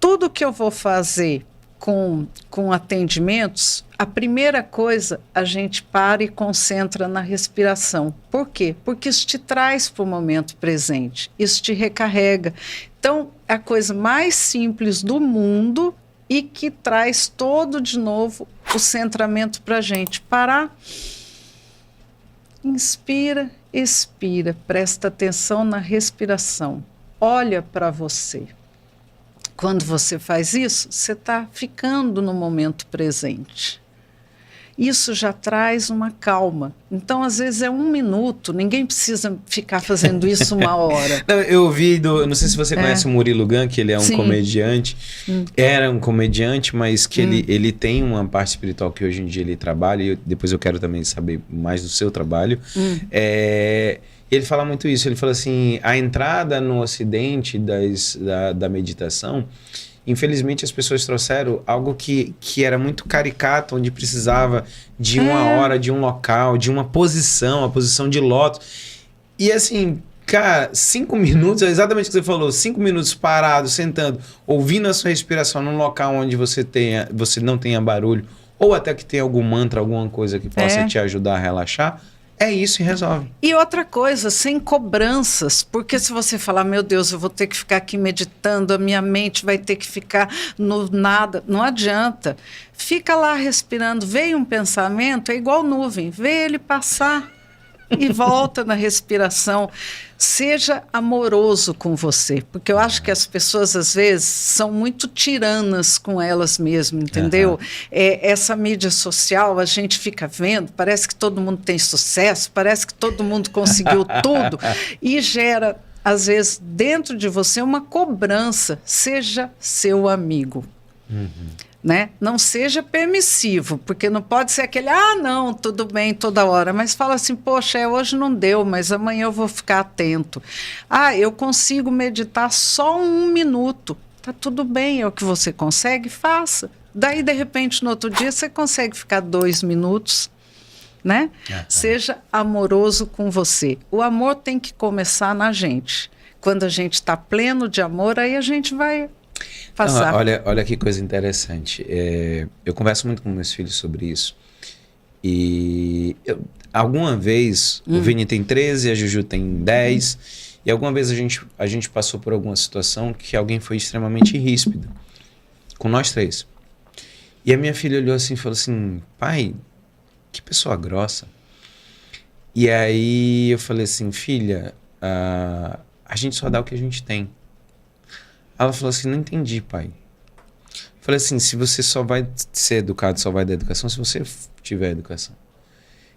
S2: Tudo que eu vou fazer com atendimentos, a primeira coisa, a gente para e concentra na respiração. Por quê? Porque isso te traz para o momento presente, isso te recarrega. Então, a coisa mais simples do mundo e que traz todo de novo o centramento para a gente. Parar, inspira, expira, presta atenção na respiração, olha para você. Quando você faz isso, você está ficando no momento presente. Isso já traz uma calma. Então, às vezes, é 1 minuto, ninguém precisa ficar fazendo isso 1 hora.
S1: Eu ouvi, não sei se você conhece o Murilo Gun, que ele é um
S2: Sim.
S1: comediante. Era um comediante, mas que ele tem uma parte espiritual que hoje em dia ele trabalha, e depois eu quero também saber mais do seu trabalho. Ele fala muito isso, ele fala assim, a entrada no ocidente da meditação, infelizmente as pessoas trouxeram algo que era muito caricato, onde precisava de 1 hora, de um local, de uma posição, a posição de lótus. E assim, cara, 5 minutos, é exatamente o que você falou, 5 minutos parado, sentando, ouvindo a sua respiração num local onde você não tenha barulho, ou até que tenha algum mantra, alguma coisa que possa te ajudar a relaxar. É isso e resolve.
S2: E outra coisa, sem cobranças, porque se você falar, meu Deus, eu vou ter que ficar aqui meditando, a minha mente vai ter que ficar no nada, não adianta. Fica lá respirando, veio um pensamento, é igual nuvem, vê ele passar e volta na respiração. Seja amoroso com você, porque eu acho que as pessoas às vezes são muito tiranas com elas mesmas, entendeu? Essa mídia social, a gente fica vendo, parece que todo mundo tem sucesso, parece que todo mundo conseguiu tudo e gera, às vezes, dentro de você uma cobrança. Seja seu amigo. Né? Não seja permissivo, porque não pode ser aquele, não, tudo bem toda hora, mas fala assim, poxa, hoje não deu, mas amanhã eu vou ficar atento. Eu consigo meditar só 1 minuto, tá tudo bem, é o que você consegue, faça. Daí, de repente, no outro dia, você consegue ficar 2 minutos, né? Seja amoroso com você. O amor tem que começar na gente. Quando a gente está pleno de amor, aí a gente vai passar.
S1: Não, olha que coisa interessante. Eu converso muito com meus filhos sobre isso. E alguma vez, o Vini tem 13, a Juju tem 10, e alguma vez a gente passou por alguma situação que alguém foi extremamente ríspido com nós 3. E a minha filha olhou assim e falou assim, pai, que pessoa grossa. E aí eu falei assim, filha, a gente só dá o que a gente tem. Ela falou assim, não entendi, pai. Eu falei assim, se você só vai ser educado, só vai dar educação se você tiver educação.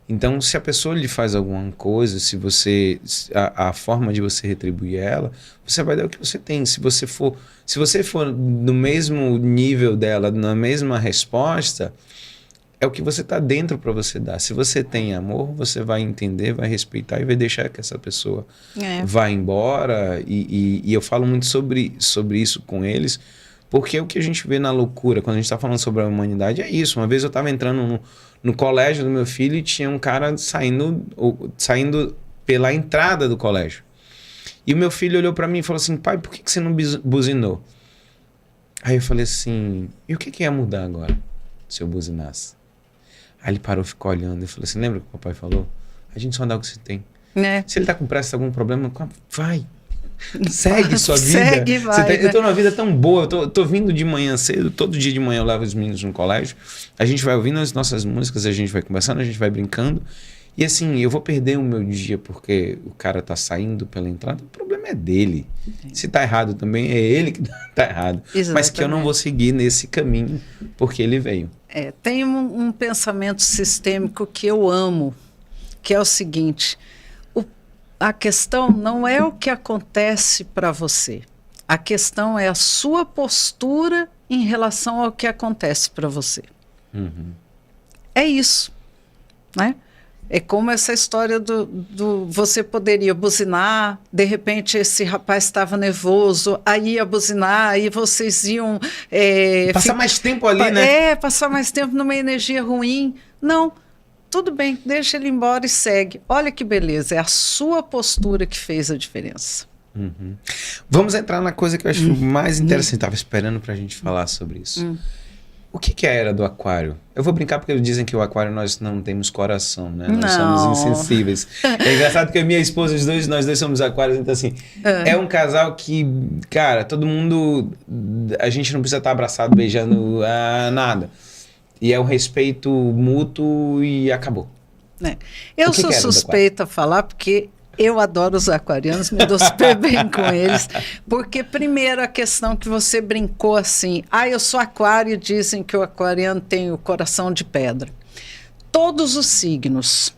S1: Então, se a pessoa lhe faz alguma coisa, se você a forma de você retribuir ela, você vai dar o que você tem. Se você for no mesmo nível dela, na mesma resposta, é o que você está dentro para você dar. Se você tem amor, você vai entender, vai respeitar e vai deixar que essa pessoa vá embora. E eu falo muito sobre isso com eles, porque é o que a gente vê na loucura, quando a gente está falando sobre a humanidade, é isso. Uma vez eu estava entrando no colégio do meu filho e tinha um cara saindo pela entrada do colégio. E o meu filho olhou para mim e falou assim, pai, por que você não buzinou? Aí eu falei assim, e o que ia mudar agora se eu buzinasse? Aí ele parou, ficou olhando e falou assim, lembra o que o papai falou? A gente só dá o que você tem. Se ele tá com pressa, algum problema, vai. Segue sua vida.
S2: Segue, vai,
S1: Eu tô numa vida tão boa, eu tô vindo de manhã cedo, todo dia de manhã eu levo os meninos no colégio, a gente vai ouvindo as nossas músicas, a gente vai conversando, a gente vai brincando, e assim, eu vou perder o meu dia porque o cara tá saindo pela entrada, o problema é dele. Se tá errado também, é ele que tá errado.
S2: Exatamente.
S1: Mas que eu não vou seguir nesse caminho porque ele veio.
S2: Tem um pensamento sistêmico que eu amo, que é o seguinte, a questão não é o que acontece para você, a questão é a sua postura em relação ao que acontece para você. É isso, né? É como essa história do você poderia buzinar, de repente esse rapaz estava nervoso, aí ia buzinar, aí vocês iam...
S1: Passar mais tempo ali, né?
S2: Passar mais tempo numa energia ruim. Não, tudo bem, deixa ele embora e segue. Olha que beleza, é a sua postura que fez a diferença.
S1: Vamos entrar na coisa que eu acho mais interessante. Estava esperando para a gente falar sobre isso. O que é a era do aquário? Eu vou brincar porque dizem que o aquário nós não temos coração, né? Nós
S2: Não.
S1: somos insensíveis. É engraçado que a minha esposa, nós dois somos aquários, então assim, é um casal que, cara, todo mundo, a gente não precisa estar abraçado, beijando, nada. E é um respeito mútuo e acabou.
S2: Eu sou suspeita a falar porque eu adoro os aquarianos, me dou super bem com eles, porque primeiro a questão que você brincou assim, eu sou aquário e dizem que o aquariano tem o coração de pedra. Todos os signos,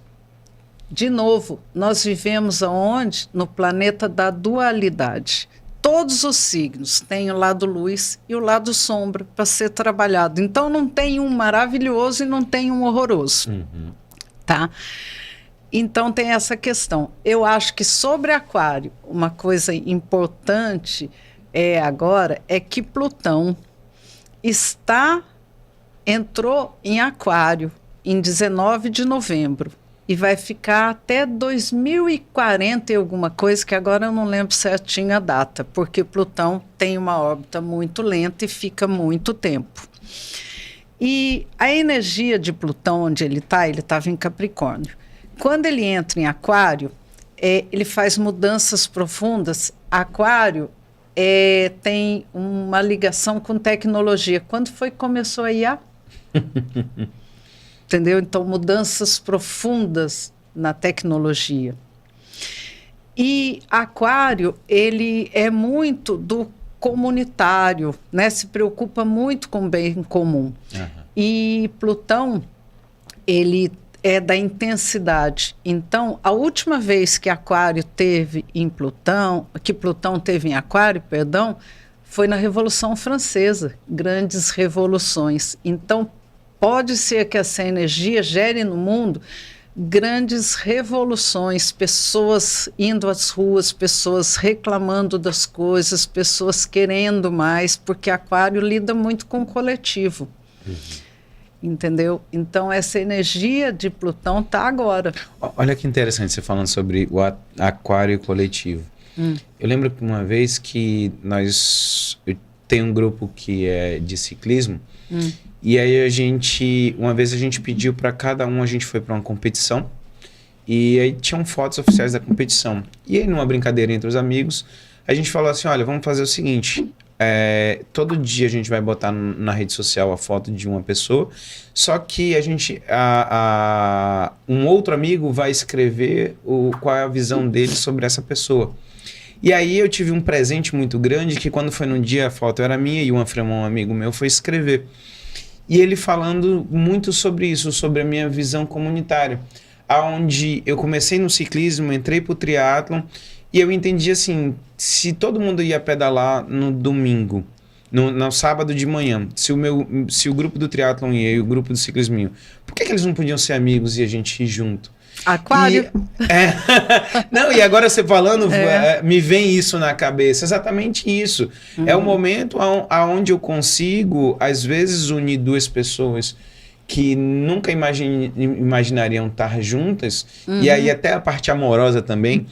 S2: de novo, nós vivemos aonde? No planeta da dualidade. Todos os signos têm o lado luz e o lado sombra para ser trabalhado. Então não tem um maravilhoso e não tem um horroroso. Tá? Então tem essa questão. Eu acho que sobre aquário, uma coisa importante agora é que Plutão entrou em aquário em 19 de novembro e vai ficar até 2040 e alguma coisa, que agora eu não lembro certinho a data, porque Plutão tem uma órbita muito lenta e fica muito tempo. E a energia de Plutão, onde ele estava em Capricórnio. Quando ele entra em aquário, ele faz mudanças profundas. Aquário tem uma ligação com tecnologia. Quando foi que começou a IA? Entendeu? Então, mudanças profundas na tecnologia. E aquário, ele é muito do comunitário, né? Se preocupa muito com o bem comum. E Plutão, ele é da intensidade. Então, a última vez que Aquário teve em Plutão, que Plutão teve em Aquário, perdão, foi na Revolução Francesa, grandes revoluções. Então, pode ser que essa energia gere no mundo grandes revoluções, pessoas indo às ruas, pessoas reclamando das coisas, pessoas querendo mais, porque Aquário lida muito com o coletivo. Entendeu? Então, essa energia de Plutão está agora.
S1: Olha que interessante você falando sobre o aquário coletivo. Eu lembro que uma vez que eu tenho um grupo que é de ciclismo, e aí uma vez a gente pediu para cada um, a gente foi para uma competição, e aí tinham fotos oficiais da competição. E aí, numa brincadeira entre os amigos, a gente falou assim, olha, vamos fazer o seguinte... todo dia a gente vai botar na rede social a foto de uma pessoa, só que um outro amigo vai escrever qual é a visão dele sobre essa pessoa. E aí eu tive um presente muito grande, que quando foi num dia a foto era minha e um amigo meu foi escrever. E ele falando muito sobre isso, sobre a minha visão comunitária, aonde eu comecei no ciclismo, entrei pro triatlon, e eu entendi assim, se todo mundo ia pedalar no domingo, no sábado de manhã, se o grupo do triatlon ia e o grupo do ciclismo ia, por que eles não podiam ser amigos e a gente ir junto?
S2: Aquário.
S1: Não, e agora você falando, me vem isso na cabeça, exatamente isso. É o momento onde eu consigo, às vezes, unir duas pessoas que nunca imaginariam estar juntas, e aí até a parte amorosa também,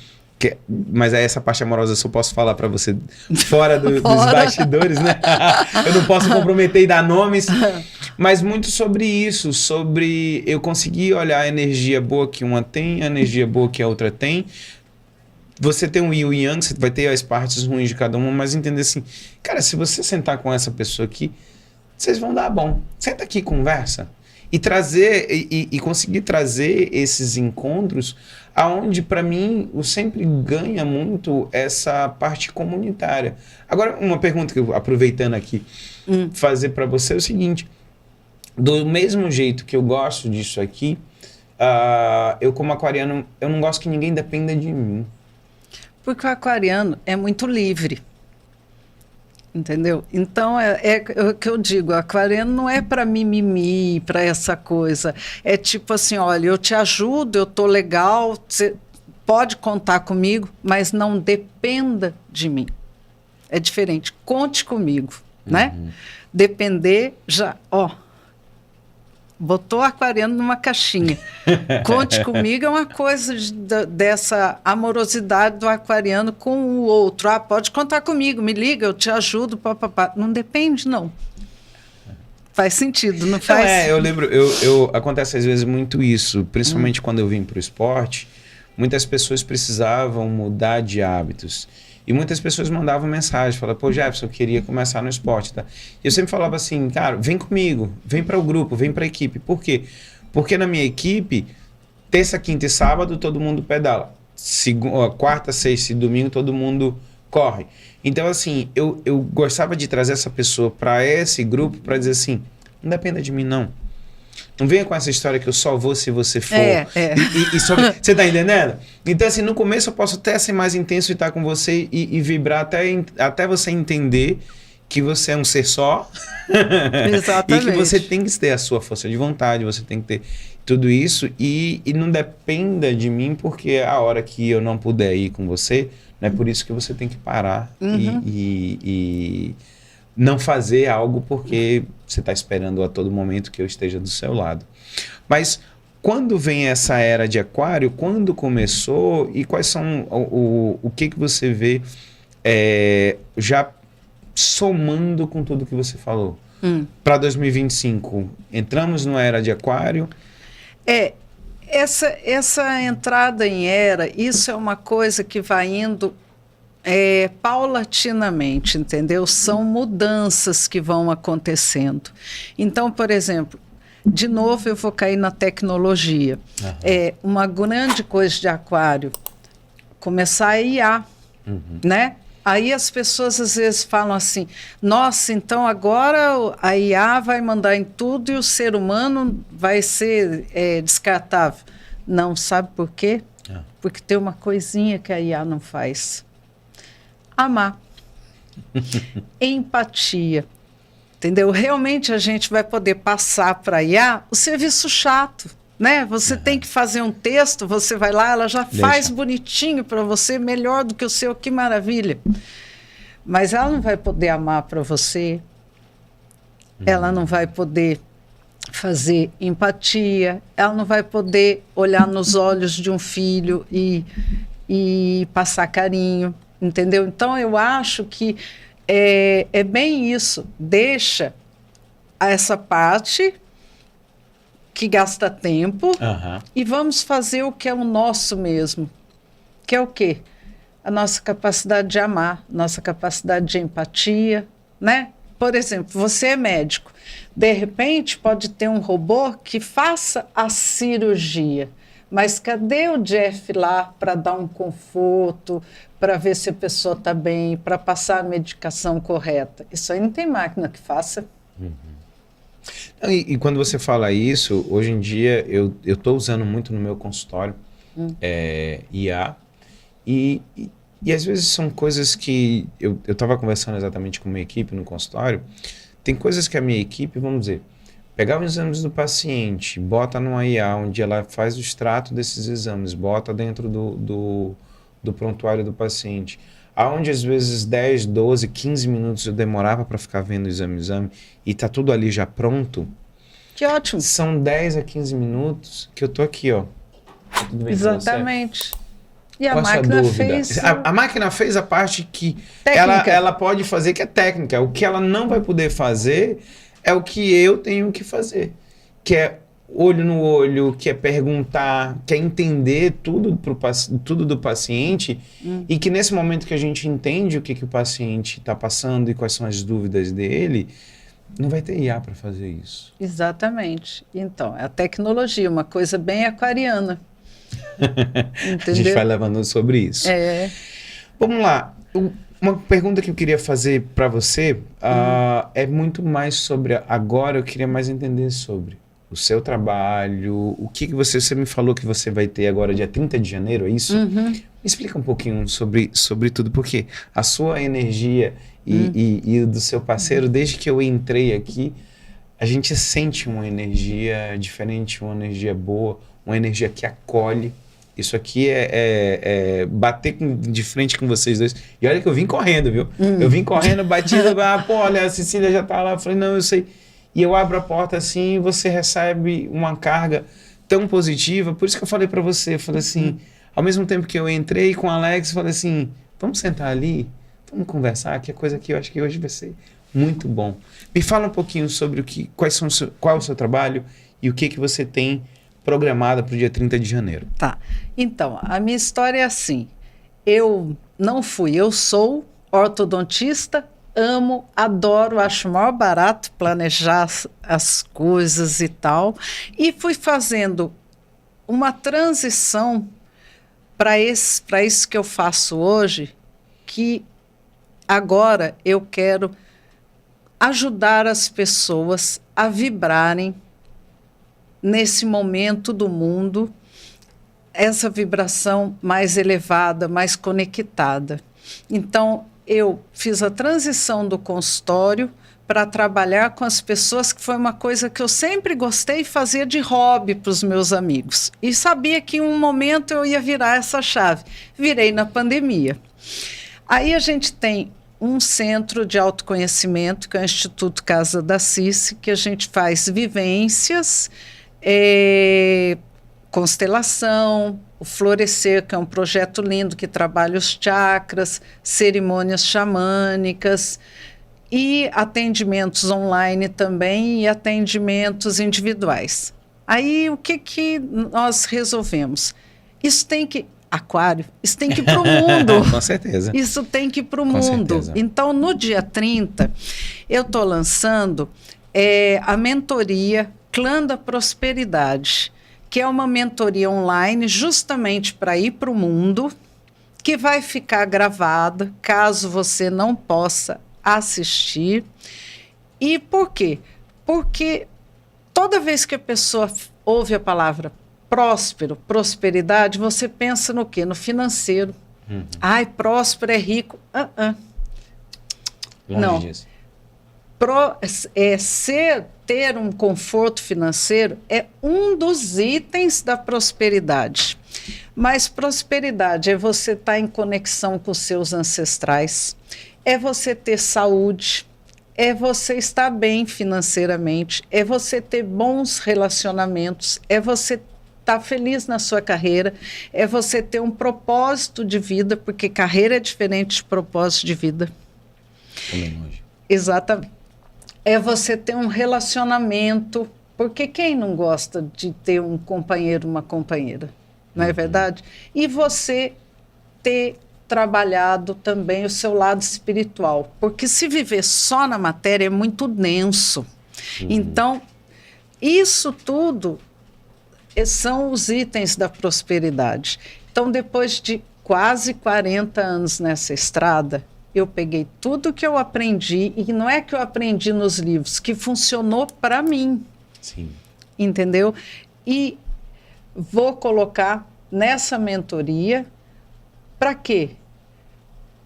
S1: mas essa parte amorosa eu só posso falar para você fora dos bastidores, né? Eu não posso comprometer e dar nomes, mas muito sobre isso, sobre eu conseguir olhar a energia boa que uma tem, a energia boa que a outra tem. Você tem um yin e yang, você vai ter as partes ruins de cada uma, mas entender assim, cara, se você sentar com essa pessoa aqui, vocês vão dar bom. Senta aqui, conversa. E trazer, e conseguir trazer esses encontros aonde, para mim, eu sempre ganha muito essa parte comunitária. Agora, uma pergunta que eu, aproveitando aqui, fazer para você é o seguinte, do mesmo jeito que eu gosto disso aqui, eu como aquariano, eu não gosto que ninguém dependa de mim.
S2: Porque o aquariano é muito livre. Entendeu? Então, é o que eu digo, aquariano não é para mimimi, para essa coisa. É tipo assim, olha, eu te ajudo, eu tô legal, você pode contar comigo, mas não dependa de mim. É diferente, conte comigo, né? Depender, botou o aquariano numa caixinha. Conte comigo é uma coisa dessa amorosidade do aquariano com o outro. Pode contar comigo, me liga, eu te ajudo, papapá. Não depende, não. Faz sentido, não
S1: Não,
S2: faz?
S1: eu lembro, acontece às vezes muito isso, principalmente quando eu vim para o esporte, muitas pessoas precisavam mudar de hábitos. E muitas pessoas mandavam mensagem, falavam, pô, Jefferson, eu queria começar no esporte, tá? E eu sempre falava assim, cara, vem comigo, vem para o grupo, vem para a equipe. Por quê? Porque na minha equipe, terça, quinta e sábado, todo mundo pedala. Quarta, sexta e domingo, todo mundo corre. Então, assim, eu gostava de trazer essa pessoa para esse grupo para dizer assim, não dependa de mim, não. Não venha com essa história que eu só vou se você for. Você tá entendendo? Então, assim, no começo eu posso até ser mais intenso e estar com você e vibrar até você entender que você é um ser só.
S2: Exatamente.
S1: E que você tem que ter a sua força de vontade, você tem que ter tudo isso. E não dependa de mim, porque a hora que eu não puder ir com você, não é por isso que você tem que parar e não fazer algo porque você está esperando a todo momento que eu esteja do seu lado. Mas quando vem essa era de Aquário, quando começou e quais são o que você vê já somando com tudo que você falou? Para 2025, entramos numa era de Aquário?
S2: Essa entrada em era, isso é uma coisa que vai indo paulatinamente, entendeu? São mudanças que vão acontecendo. Então, por exemplo, de novo eu vou cair na tecnologia. Uma grande coisa de Aquário, começar a IA, né? Aí as pessoas às vezes falam assim, nossa, então agora a IA vai mandar em tudo e o ser humano vai ser descartável. Não, sabe por quê? Porque tem uma coisinha que a IA não faz. Amar. Empatia. Entendeu? Realmente a gente vai poder passar para a IA o serviço chato. Né? Você tem que fazer um texto, você vai lá, ela já faz bonitinho para você, melhor do que o seu, que maravilha. Mas ela não vai poder amar para você, ela não vai poder fazer empatia, ela não vai poder olhar nos olhos de um filho e passar carinho, entendeu? Então eu acho que é bem isso, deixa essa parte que gasta tempo e vamos fazer o que é o nosso mesmo, que é o quê? A nossa capacidade de amar, nossa capacidade de empatia, né? Por exemplo, você é médico, de repente pode ter um robô que faça a cirurgia, mas cadê o Jeff lá para dar um conforto, para ver se a pessoa está bem, para passar a medicação correta? Isso aí não tem máquina que faça.
S1: E quando você fala isso, hoje em dia eu estou usando muito no meu consultório IA e às vezes são coisas que eu estava conversando exatamente com a minha equipe no consultório. Tem coisas que a minha equipe, vamos dizer, pegar os exames do paciente, bota numa IA onde ela faz o extrato desses exames, bota dentro do prontuário do paciente, aonde às vezes 10, 12, 15 minutos eu demorava para ficar vendo o exame e tá tudo ali já pronto.
S2: Que ótimo.
S1: São 10 a 15 minutos que eu tô aqui, ó. Tudo bem.
S2: Exatamente. E a
S1: Qual
S2: máquina
S1: dúvida?
S2: fez...
S1: A máquina fez a parte que
S2: técnica.
S1: ela pode fazer, que é técnica. O que ela não vai poder fazer é o que eu tenho que fazer, que é olho no olho, que é perguntar, que é entender tudo do paciente e que nesse momento que a gente entende o que o paciente está passando e quais são as dúvidas dele, não vai ter IA para fazer isso.
S2: Exatamente. Então, é a tecnologia, uma coisa bem aquariana.
S1: A gente vai levando sobre isso. Vamos lá. Uma pergunta que eu queria fazer para você é muito mais sobre... Agora eu queria mais entender sobre o seu trabalho, o que você me falou que você vai ter agora dia 30 de janeiro, é isso? Me explica um pouquinho sobre tudo, porque a sua energia e do seu parceiro, desde que eu entrei aqui, a gente sente uma energia diferente, uma energia boa, uma energia que acolhe. Isso aqui é bater de frente com vocês dois. E olha que eu vim correndo, viu? Eu vim correndo, batido, pô, olha, a Cecília já tá lá. Eu falei, não, eu sei. E eu abro a porta assim e você recebe uma carga tão positiva. Por isso que eu falei para você, eu falei assim, ao mesmo tempo que eu entrei com o Alex, eu falei assim, vamos sentar ali, vamos conversar, que é coisa que eu acho que hoje vai ser Muito bom. Me fala um pouquinho sobre qual é o seu trabalho e o que você tem programado para o dia 30 de janeiro.
S2: Tá. Então, a minha história é assim. Eu sou ortodontista, amo, adoro, acho maior barato planejar as coisas e tal. E fui fazendo uma transição para isso que eu faço hoje, que agora eu quero ajudar as pessoas a vibrarem nesse momento do mundo, essa vibração mais elevada, mais conectada. Então, eu fiz a transição do consultório para trabalhar com as pessoas, que foi uma coisa que eu sempre gostei e fazia de hobby para os meus amigos. E sabia que em um momento eu ia virar essa chave. Virei na pandemia. Aí a gente tem um centro de autoconhecimento, que é o Instituto Casa da Cici, que a gente faz vivências, constelação, o Florescer, que é um projeto lindo que trabalha os chakras, cerimônias xamânicas e atendimentos online também e atendimentos individuais. Aí o que nós resolvemos? Isso tem que... Aquário, isso tem que ir para o mundo.
S1: Com certeza.
S2: Isso tem que ir para o mundo.
S1: Certeza.
S2: Então, no dia 30, eu estou lançando a mentoria Clã da Prosperidade, que é uma mentoria online justamente para ir para o mundo, que vai ficar gravada, caso você não possa assistir. E por quê? Porque toda vez que a pessoa ouve a palavra próspero, prosperidade, você pensa no quê? No financeiro. Ai, próspero é rico.
S1: Longe
S2: não.
S1: disso.
S2: Ter um conforto financeiro é um dos itens da prosperidade. Mas prosperidade é você estar em conexão com os seus ancestrais, é você ter saúde, é você estar bem financeiramente, é você ter bons relacionamentos, é você estar feliz na sua carreira, é você ter um propósito de vida, porque carreira é diferente de propósito de vida.
S1: Também hoje.
S2: Exatamente. É você ter um relacionamento, porque quem não gosta de ter um companheiro, uma companheira, não é verdade? E você ter trabalhado também o seu lado espiritual, porque se viver só na matéria é muito denso. Então, isso tudo são os itens da prosperidade. Então, depois de quase 40 anos nessa estrada, eu peguei tudo que eu aprendi, e não é que eu aprendi nos livros, que funcionou para mim.
S1: Sim.
S2: Entendeu? E vou colocar nessa mentoria, para quê?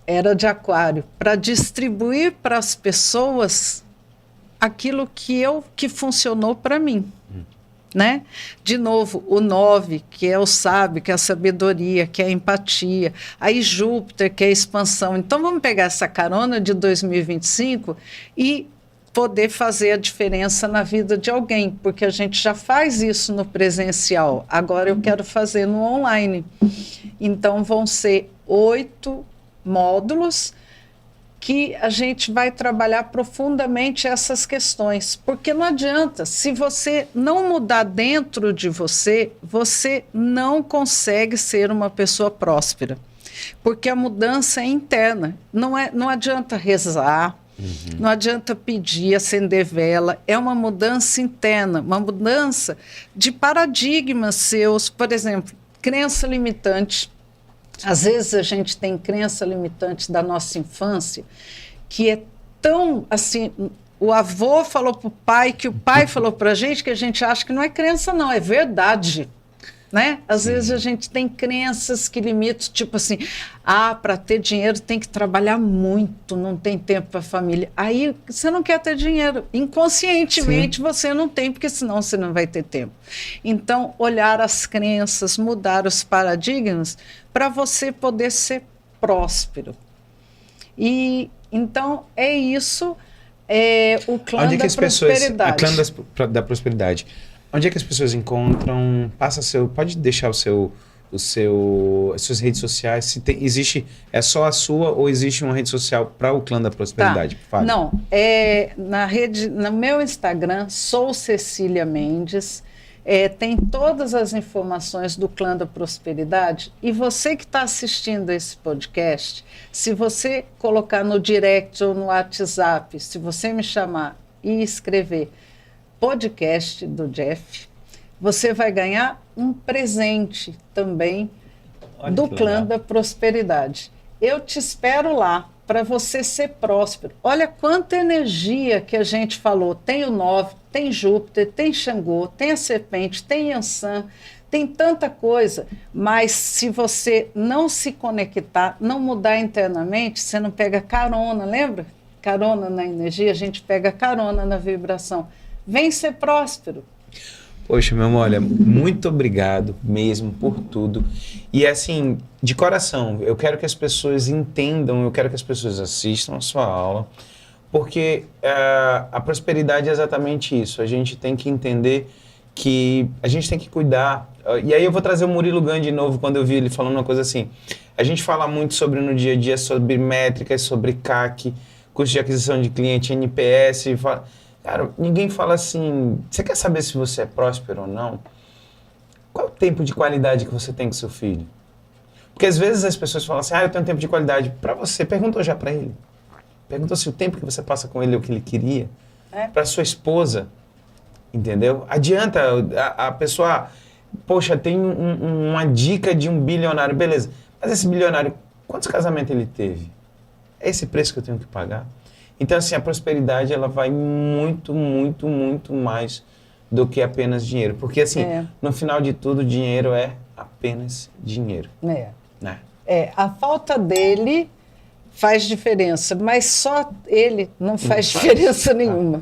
S2: Era de Aquário, para distribuir para as pessoas aquilo que funcionou para mim. Né? De novo, o 9, que é o sábio, que é a sabedoria, que é a empatia. Aí Júpiter, que é a expansão. Então, vamos pegar essa carona de 2025 e poder fazer a diferença na vida de alguém, porque a gente já faz isso no presencial. Agora eu quero fazer no online. Então, vão ser 8 módulos que a gente vai trabalhar profundamente essas questões. Porque não adianta, se você não mudar dentro de você, você não consegue ser uma pessoa próspera. Porque a mudança é interna. Não adianta rezar, não adianta pedir, acender vela. É uma mudança interna, uma mudança de paradigmas seus. Por exemplo, crença limitante. Às vezes a gente tem crença limitante da nossa infância, que é tão assim, o avô falou para o pai, que o pai falou para a gente, que a gente acha que não é crença não, é verdade. Né? Às vezes a gente tem crenças que limitam, tipo assim, para ter dinheiro tem que trabalhar muito, não tem tempo para a família. Aí você não quer ter dinheiro, inconscientemente você não tem, porque senão você não vai ter tempo. Então, olhar as crenças, mudar os paradigmas, para você poder ser próspero. E então é isso, o clã da prosperidade.
S1: O clã da prosperidade. Onde é que as pessoas encontram? Pode deixar o seu as suas redes sociais, se tem, existe, é só a sua ou existe uma rede social para o Clã da Prosperidade?
S2: Tá. Não, no meu Instagram, sou Cecília Mendes, tem todas as informações do Clã da Prosperidade, e você que está assistindo esse podcast, se você colocar no direct ou no WhatsApp, se você me chamar e escrever podcast do Jeff, você vai ganhar um presente também do Clã da Prosperidade. Eu te espero lá para você ser próspero. Olha quanta energia que a gente falou. Tem o 9, tem Júpiter, tem Xangô, tem a Serpente, tem Yansan, tem tanta coisa. Mas se você não se conectar, não mudar internamente, você não pega carona, lembra? Carona na energia, a gente pega carona na vibração. Vem ser próspero.
S1: Poxa, meu amor, olha, muito obrigado mesmo por tudo. E assim, de coração, eu quero que as pessoas entendam, eu quero que as pessoas assistam a sua aula, porque a prosperidade é exatamente isso. A gente tem que entender que a gente tem que cuidar. E aí eu vou trazer o Murilo Gun de novo, quando eu vi ele falando uma coisa assim. A gente fala muito no dia a dia sobre métricas, sobre CAC, custo de aquisição de cliente, NPS, cara, ninguém fala assim, você quer saber se você é próspero ou não? Qual é o tempo de qualidade que você tem com seu filho? Porque às vezes as pessoas falam assim, eu tenho tempo de qualidade. Para você, perguntou já para ele. Perguntou se o tempo que você passa com ele é o que ele queria. Para sua esposa, entendeu? Adianta a pessoa, poxa, tem uma dica de um bilionário, beleza. Mas esse bilionário, quantos casamentos ele teve? É esse preço que eu tenho que pagar? Então, assim, a prosperidade, ela vai muito, muito, muito mais do que apenas dinheiro. Porque, assim, no final de tudo, dinheiro é apenas dinheiro. Né?
S2: A falta dele faz diferença, mas só ele não faz diferença nenhuma.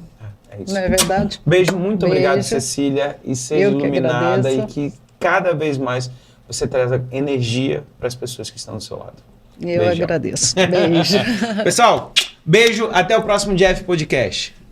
S1: É isso.
S2: Não é verdade?
S1: Beijo, muito obrigado, Cecília. E seja iluminada e que cada vez mais você traz energia para as pessoas que estão do seu lado.
S2: Eu agradeço. Beijo.
S1: Pessoal, beijo. Até o próximo Jeff Podcast.